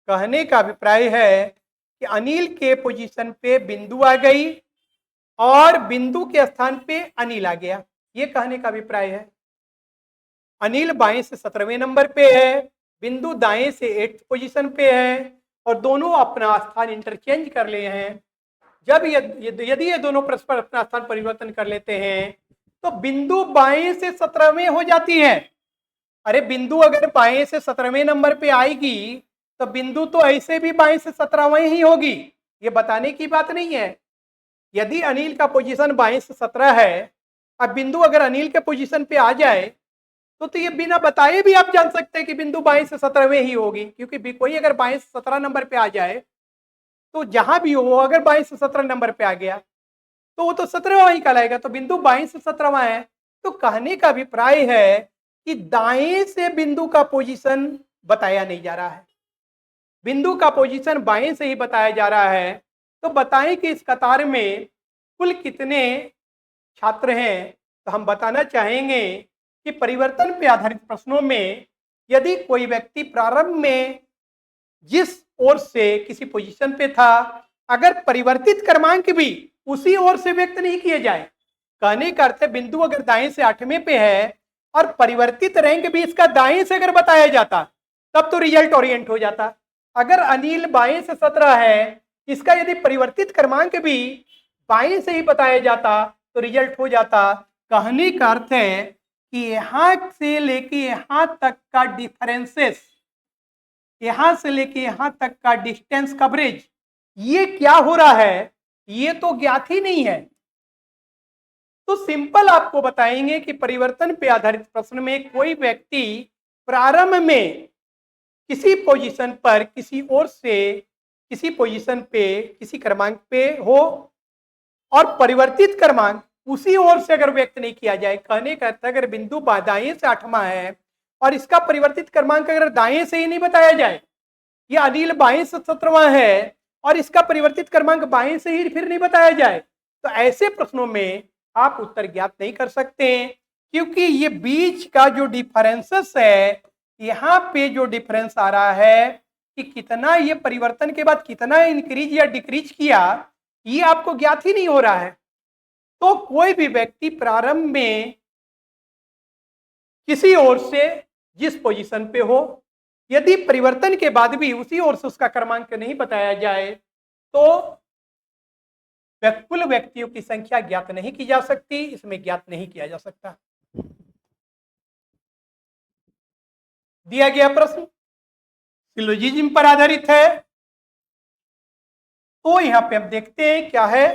कहने का अभिप्राय है कि अनिल के पोजीशन पे बिंदु आ गई और बिंदु के स्थान पे अनिल आ गया। ये कहने का अभिप्राय है। अनिल बाएं से 17वें नंबर पे है, बिंदु दाएं से 8th पोजीशन पे है और दोनों अपना स्थान इंटरचेंज कर लिए हैं। जब यदि ये दोनों परस्पर अपना स्थान परिवर्तन कर लेते हैं तो बिंदु बाएं से 17वें हो जाती है। अरे बिंदु अगर बाएं से 17वें नंबर पे आएगी तो बिंदु तो ऐसे भी बाएं से 17वें ही होगी, ये बताने की बात नहीं है। यदि अनिल का पोजीशन बाएं से 17 है, अब बिंदु अगर अनिल के पोजीशन पे आ जाए तो ये बिना बताए भी आप जान सकते हैं कि बिंदु बाएं से 17वें ही होगी, क्योंकि कोई अगर बाएं से 17 नंबर पे आ जाए तो जहां भी हो, अगर बाएं से 17 नंबर पे आ गया तो वो तो 17वां ही कहलाएगा। तो बिंदु बाएं से 17वां है। तो कहने का अभिप्राय है कि दाएं से बिंदु का पोजीशन बताया नहीं जा रहा है, बिंदु का पोजीशन बाएं से ही बताया जा रहा है। तो बताएं कि इस कतार में कुल कितने छात्र हैं। तो हम बताना चाहेंगे कि परिवर्तन पे आधारित प्रश्नों में यदि कोई व्यक्ति प्रारंभ में जिस ओर से किसी पोजीशन पे था, अगर परिवर्तित क्रमांक भी उसी ओर से व्यक्त नहीं किए जाए, कहने का अर्थ है बिंदु अगर दाएं से 8वें पे है और परिवर्तित रैंक भी इसका दाएं से अगर बताया जाता तब तो रिजल्ट ओरिएंट हो जाता। अगर अनिल बाएं से 17 है, इसका यदि परिवर्तित क्रमांक भी बाएं से ही बताया जाता तो रिजल्ट हो जाता। कहने का अर्थ है कि यहां से लेके यहां तक का डिफरेंसेस, यहां से लेके यहां तक का डिस्टेंस कवरेज, ये क्या हो रहा है ये तो ज्ञात ही नहीं है। तो सिंपल आपको बताएंगे कि परिवर्तन पे आधारित प्रश्न में कोई व्यक्ति प्रारंभ में किसी पोजीशन पर किसी ओर से किसी पोजीशन पे किसी क्रमांक पे हो और परिवर्तित क्रमांक उसी ओर से अगर व्यक्त नहीं किया जाए, कहने का अर्थ अगर बिंदु दाएं से 8वां है और इसका परिवर्तित क्रमांक अगर दाएं से ही नहीं बताया जाए, ये अनिल बाएं से 17वां है और इसका परिवर्तित क्रमांक बाएं से ही फिर नहीं बताया जाए, तो ऐसे प्रश्नों में आप उत्तर ज्ञात नहीं कर सकते, क्योंकि ये बीच का जो डिफरेंसेस है, यहाँ पे जो डिफरेंस आ रहा है कि कितना ये परिवर्तन के बाद कितना इंक्रीज या डिक्रीज किया, ये आपको ज्ञात ही नहीं हो रहा है। तो कोई भी व्यक्ति प्रारंभ में किसी ओर से जिस पोजीशन पे हो, यदि परिवर्तन के बाद भी उसी ओर से उसका क्रमांक नहीं बताया जाए तो कुल व्यक्तियों की संख्या ज्ञात नहीं की जा सकती, इसमें ज्ञात नहीं किया जा सकता। दिया गया प्रश्न, सिलोजिज्म पर आधारित है। तो यहाँ पे हम देखते हैं क्या है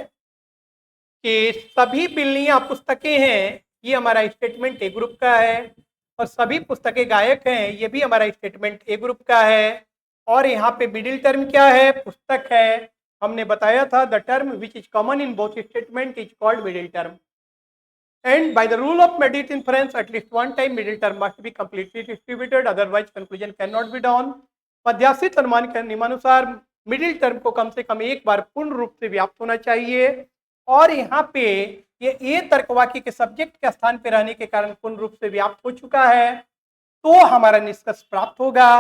कि सभी बिल्लियां पुस्तकें हैं, ये हमारा स्टेटमेंट ए ग्रुप का है, और सभी पुस्तकें गायक हैं, ये भी हमारा स्टेटमेंट ए ग्रुप का है। और यहाँ पे मिडिल टर्म क्या है, पुस्तक है। हमने बताया था the term which is common in both statement is called middle term, and by the rule of immediate inference at least one time middle term must be completely distributed, otherwise conclusion cannot be drawn। मध्याश्रित अनुमान के नियमानुसार middle term को कम से कम एक बार पूर्ण रूप से व्याप्त होना चाहिए, और यहाँ पे ये ए तर्क वाक्य के सब्जेक्ट के स्थान पे रहने के कारण पूर्ण रूप से व्याप्त हो चुका है, तो हमारा निष्कर्ष प्राप्त होगा।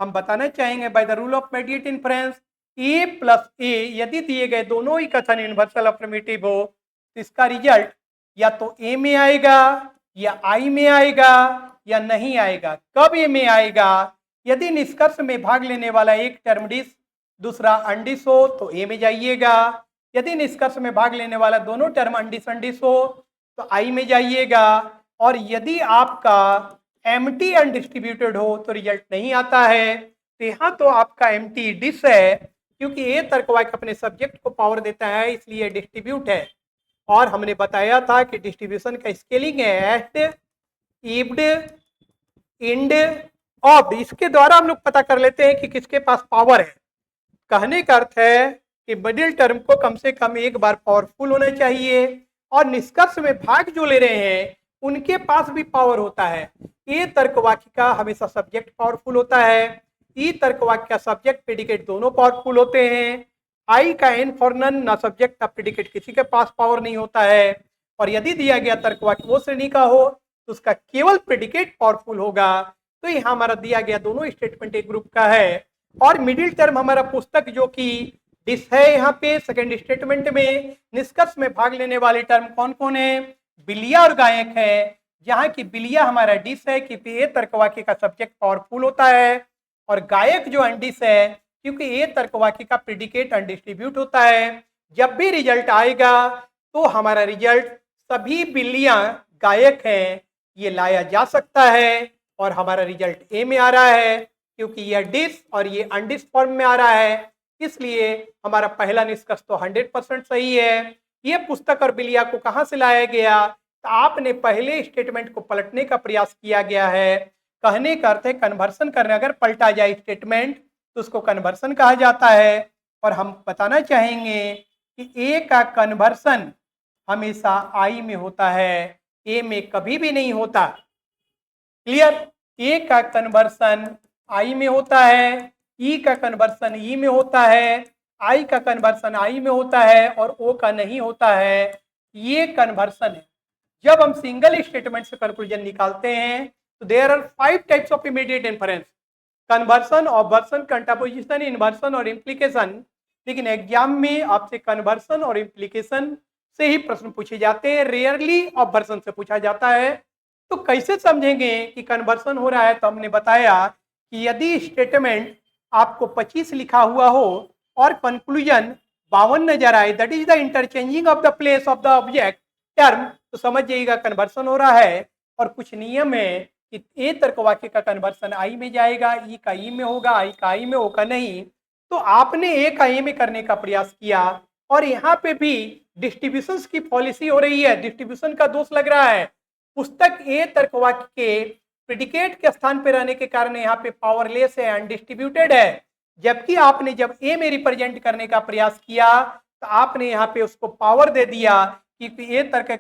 हम बताना चाहेंगे by the rule of immediate inference A plus A यदि दिए गए दोनों ही कथन यूनिवर्सल अफर्मेटिव हो तो इसका रिजल्ट या तो ए में आएगा या आई में आएगा या नहीं आएगा। कब ए में आएगा, यदि निष्कर्ष में भाग लेने वाला एक टर्म डिस दूसरा अनडिस हो तो ए में जाइएगा, यदि निष्कर्ष में भाग लेने वाला दोनों टर्म अनडिस अनडिस हो तो आई में जाइएगा, और यदि आपका एम्प्टी अनडिस्ट्रीब्यूटेड हो तो रिजल्ट नहीं आता है। तो यहाँ तो आपका एम्प्टी डिस है, क्योंकि ए तर्क वाक्य अपने सब्जेक्ट को पावर देता है, इसलिए डिस्ट्रीब्यूट है। और हमने बताया था कि डिस्ट्रीब्यूशन का स्केलिंग है एट, इव्ड, इंड, ऑब्ड। इसके द्वारा हम लोग पता कर लेते हैं कि किसके पास पावर है। कहने का अर्थ है कि मिडिल टर्म को कम से कम एक बार पावरफुल होना चाहिए, और निष्कर्ष में भाग जो ले रहे हैं उनके पास भी पावर होता है। ए तर्क वाक्य का हमेशा सब्जेक्ट पावरफुल होता है, ई तर्क वाक्य का सब्जेक्ट प्रेडिकेट दोनों पावरफुल होते हैं। आई का एन फॉर नन, ना सब्जेक्ट ना प्रेडिकेट, किसी के पास पावर नहीं होता है। और यदि दिया गया तर्क वाक्य वो श्रेणी का हो तो उसका केवल प्रेडिकेट पावरफुल होगा। तो यहाँ हमारा दिया गया दोनों स्टेटमेंट एक ग्रुप का है, और मिडिल टर्म हमारा पुस्तक जो कि डिस है। यहाँ पे सेकंड स्टेटमेंट में निष्कर्ष में भाग लेने वाले टर्म कौन कौन है, बिलिया और गायक है, जहाँ की बिलिया हमारा डिस है क्योंकि ए तर्क वाक्य का सब्जेक्ट पावरफुल होता है, और गायक जो अनडिस है क्योंकि ए तर्क वाक्य का प्रेडिकेट अनडिस्ट्रीब्यूट होता है। जब भी रिजल्ट आएगा तो हमारा रिजल्ट सभी बिल्लियां गायक हैं ये लाया जा सकता है, और हमारा रिजल्ट ए में आ रहा है क्योंकि यह डिस और ये अनडिस फॉर्म में आ रहा है, इसलिए हमारा पहला निष्कर्ष तो 100% सही है। ये पुस्तक और बिलिया को कहाँ से लाया गया, तो आपने पहले स्टेटमेंट को पलटने का प्रयास किया गया है। कहने का अर्थ है कन्वर्सन करने, अगर पलटा जाए स्टेटमेंट तो उसको कन्वर्सन कहा जाता है। और हम बताना चाहेंगे कि ए का कन्वर्सन हमेशा आई में होता है, ए में कभी भी नहीं होता। क्लियर, ए का कन्वर्सन आई में होता है, ई का कन्वर्सन ई में होता है, आई का कन्वर्सन आई में होता है, और ओ का नहीं होता है। ये कन्वर्सन है। जब हम सिंगल स्टेटमेंट से कंक्लूजन निकालते हैं तो there are 5 types of immediate inference, conversion, obversion, contraposition, inversion और इम्प्लीकेशन। लेकिन एग्जाम में आपसे कन्वर्सन और इम्प्लीकेशन से ही प्रश्न पूछे जाते हैं, रेयरली ऑब्वर्सन से पूछा जाता है। तो कैसे समझेंगे कि कन्वर्सन हो रहा है, तो हमने बताया कि यदि स्टेटमेंट आपको 25 लिखा हुआ हो और कंक्लूजन 52 नजर आए, that is the interchanging of the place of the object term, तो समझ जाइएगा कन्वर्सन हो रहा है। और कुछ नियम है कि ए तर्क वाक्य का कन्वर्सन आई में जाएगा, ई का ई में होगा, आई का आई में होगा नहीं। तो आपने ए का ए में करने का प्रयास किया, और यहाँ पे भी डिस्ट्रीब्यूशन की पॉलिसी हो रही है, डिस्ट्रीब्यूशन का दोष लग रहा है। पुस्तक ए तर्क वाक्य के प्रेडिकेट के स्थान पे रहने के कारण यहाँ पे पावरलेस है, अनडिस्ट्रीब्यूटेड है। जबकि आपने जब ए में रिप्रेजेंट करने का प्रयास किया तो आपने यहाँ पे उसको पावर दे दिया क्योंकि ए तर्क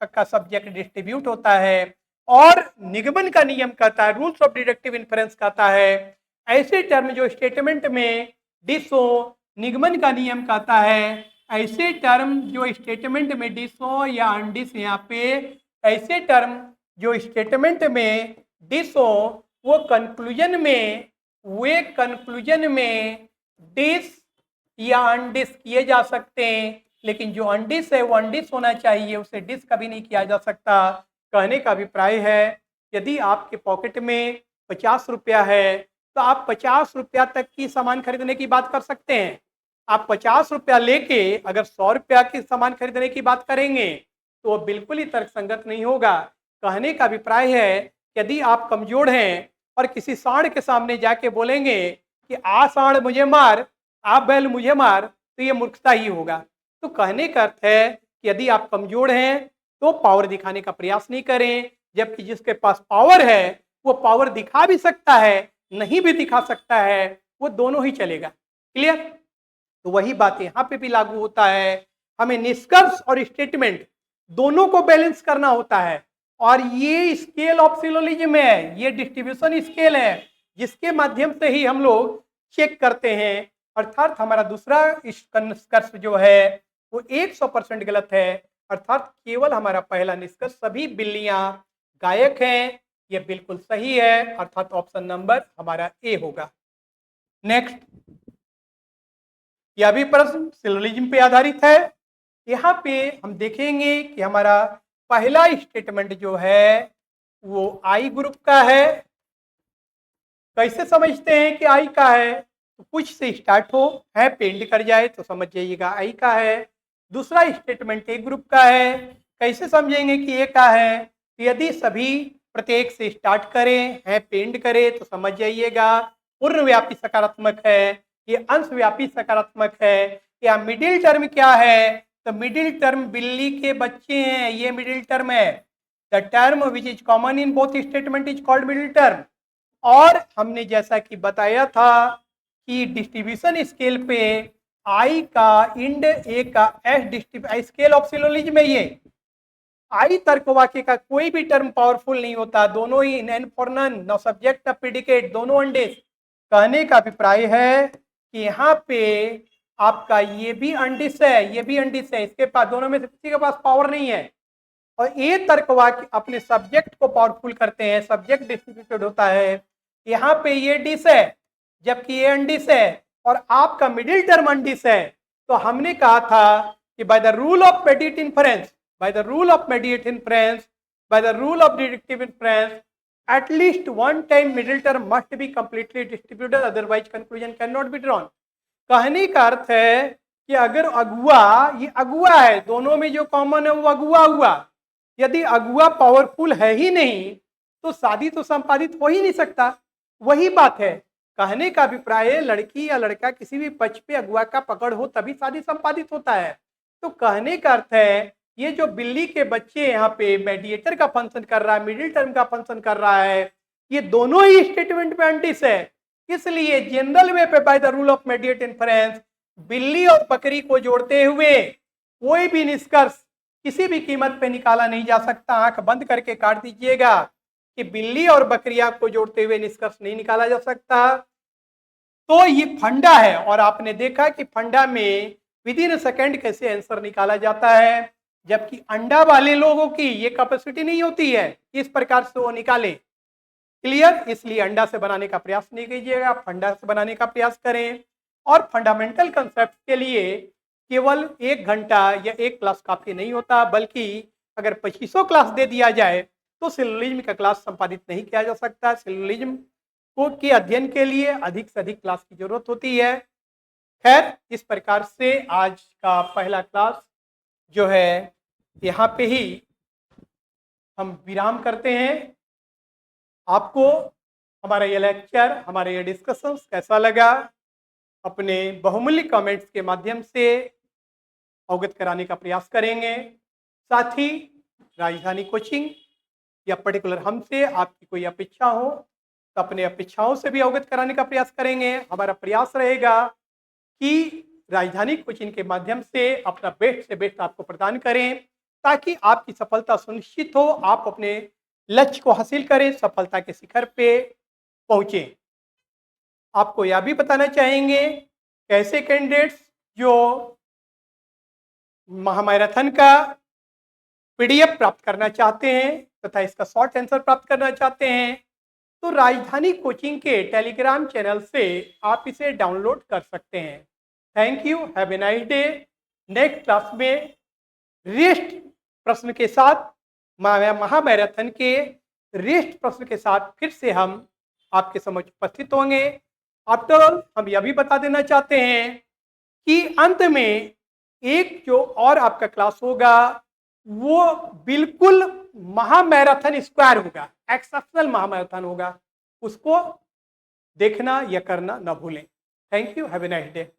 का सब्जेक्ट डिस्ट्रीब्यूट होता है, और निगमन का नियम कहता है, रूल्स ऑफ डिडक्टिव इन्फरेंस कहता है, ऐसे टर्म जो स्टेटमेंट में डिस हो, निगमन का नियम कहता है ऐसे टर्म जो स्टेटमेंट में डिस हो या अनडिस, यहाँ पे ऐसे टर्म जो स्टेटमेंट में डिस हो वो कंक्लूजन में डिस या अनडिस किए जा सकते हैं, लेकिन जो अनडिस है वो अनडिस होना चाहिए, उसे डिस कभी नहीं किया जा सकता। कहने का अभिप्राय है यदि आपके पॉकेट में 50 रुपया है तो आप 50 रुपया तक की सामान खरीदने की बात कर सकते हैं। आप 50 रुपया लेके अगर 100 रुपया की सामान खरीदने की बात करेंगे तो वो बिल्कुल ही तर्कसंगत नहीं होगा। कहने का अभिप्राय है यदि आप कमजोर हैं और किसी सांड के सामने जाके बोलेंगे कि आ सांड मुझे मार, आप बैल मुझे मार, तो ये मूर्खता ही होगा। तो कहने का अर्थ है कि यदि आप कमजोर हैं तो पावर दिखाने का प्रयास नहीं करें, जबकि जिसके पास पावर है वो पावर दिखा भी सकता है, नहीं भी दिखा सकता है, वो दोनों ही चलेगा। क्लियर? तो वही बात यहाँ पे भी लागू होता है। हमें निष्कर्ष और स्टेटमेंट दोनों को बैलेंस करना होता है, और ये स्केल ऑफ सिलोजिज्म है, ये डिस्ट्रीब्यूशन स्केल है, जिसके माध्यम से ही हम लोग चेक करते हैं। अर्थात हमारा दूसरा निष्कर्ष जो है वो 100% गलत है। अर्थात केवल हमारा पहला निष्कर्ष सभी बिल्लियां गायक हैं, ये बिल्कुल सही है। अर्थात ऑप्शन नंबर हमारा ए होगा। नेक्स्ट, यह भी प्रश्न सिलोजिज्म पे आधारित है। यहाँ पे हम देखेंगे कि हमारा पहला स्टेटमेंट जो है वो आई ग्रुप का है। कैसे समझते हैं कि आई का है? तो कुछ से स्टार्ट हो, है पेंड कर जाए तो समझ जाइएगा आई का है। दूसरा स्टेटमेंट ए ग्रुप का है। कैसे समझेंगे कि ए का है? तो यदि सभी प्रत्येक से स्टार्ट करें, है पेंड करे तो समझ जाइएगा पूर्णव्यापी सकारात्मक है, ये अंशव्यापी सकारात्मक है। या मिडिल टर्म क्या है? तो मिडिल टर्म बिल्ली के बच्चे हैं, ये मिडिल टर्म है। The term which is common in both statement is called middle term. और हमने जैसा कि बताया था कि डिस्ट्रीब्यूशन स्केल पे आई का इंड, ए का एस स्केल ऑफ सिलोजिज्म है। ये आई तर्क वाक्य का कोई भी टर्म पावरफुल नहीं होता, दोनों ही नैन for none, no subject of predicate, दोनों अंडेस। कहने का अभिप्राय है कि यहाँ पे आपका ये भी अंडिस है, ये भी अंडिस है, इसके पास दोनों में से किसी के पास पावर नहीं है। और ये तर्क वाक्य अपने सब्जेक्ट को पावरफुल करते हैं, सब्जेक्ट डिस्ट्रीब्यूटेड होता है। यहाँ पे ये डिस है जबकि ये अंडिस है, और आपका मिडिल टर्म अंडिस है। तो हमने कहा था कि bye the rule of mediate inference, by the rule of mediate inference, by the rule of deductive inference, at least one time middle term must be completely distributed, otherwise conclusion cannot be drawn। कहने का अर्थ है कि अगर अगुआ, ये अगुआ है, दोनों में जो कॉमन है वो अगुआ हुआ। यदि अगुआ पावरफुल है ही नहीं तो शादी तो संपादित हो ही नहीं सकता। वही बात है, कहने का अभिप्राय है लड़की या लड़का किसी भी पक्ष पे अगुआ का पकड़ हो तभी शादी संपादित होता है। तो कहने का अर्थ है ये जो बिल्ली के बच्चे यहाँ पे मेडिएटर का फंक्शन कर रहा है, मिडिल टर्म का फंक्शन कर रहा है, ये दोनों ही स्टेटमेंट में अंटिस है। इसलिए जनरल वे पे bye the rule of mediate inference बिल्ली और बकरी को जोड़ते हुए कोई भी निष्कर्ष किसी भी कीमत पे निकाला नहीं जा सकता। आंख बंद करके काट दीजिएगा कि बिल्ली और बकरिया को जोड़ते हुए निष्कर्ष नहीं निकाला जा सकता। तो ये फंडा है, और आपने देखा कि फंडा में विद इन सेकेंड कैसे आंसर निकाला जाता है, जबकि अंडा वाले लोगों की ये कैपेसिटी नहीं होती है इस प्रकार से वो निकाले। क्लियर? इसलिए अंडा से बनाने का प्रयास नहीं कीजिएगा, फंडा से बनाने का प्रयास करें। और फंडामेंटल कंसेप्ट के लिए केवल 1 घंटा या 1 क्लास काफी नहीं होता, बल्कि अगर 2500 क्लास दे दिया जाए तो सिलोजिज्म का क्लास संपादित नहीं किया जा सकता। सिलोजिज्म को के अध्ययन के लिए अधिक से अधिक क्लास की जरूरत होती है। खैर, इस प्रकार से आज का पहला क्लास जो है यहाँ पे ही हम विराम करते हैं। आपको हमारा ये लेक्चर, हमारे ये डिस्कशंस कैसा लगा, अपने बहुमूल्य कमेंट्स के माध्यम से अवगत कराने का प्रयास करेंगे। साथ ही राजधानी कोचिंग या पर्टिकुलर हमसे आपकी कोई अपेक्षा हो तो अपने अपेक्षाओं से भी अवगत कराने का प्रयास करेंगे। हमारा प्रयास रहेगा कि राजधानी कोचिंग के माध्यम से अपना बेस्ट से बेस्ट आपको प्रदान करें, ताकि आपकी सफलता सुनिश्चित हो, आप अपने लक्ष्य को हासिल करें, सफलता के शिखर पे पहुंचे। आपको यह भी बताना चाहेंगे कैसे कैंडिडेट्स जो महामैराथन का पीडीएफ प्राप्त करना चाहते हैं तथा इसका शॉर्ट आंसर प्राप्त करना चाहते हैं, तो राजधानी कोचिंग के टेलीग्राम चैनल से आप इसे डाउनलोड कर सकते हैं। Thank you, have a nice day. Next class में रेस्ट प्रश्न के साथ, महामैराथन के रेस्ट प्रश्न के साथ फिर से हम आपके समक्ष उपस्थित होंगे। आफ्टर ऑल हम यह भी बता देना चाहते हैं कि अंत में एक जो और आपका क्लास होगा वो बिल्कुल महामैराथन स्क्वायर होगा, एक्सेप्शनल महामैराथन होगा। उसको देखना या करना ना भूलें। Thank you, have a nice day.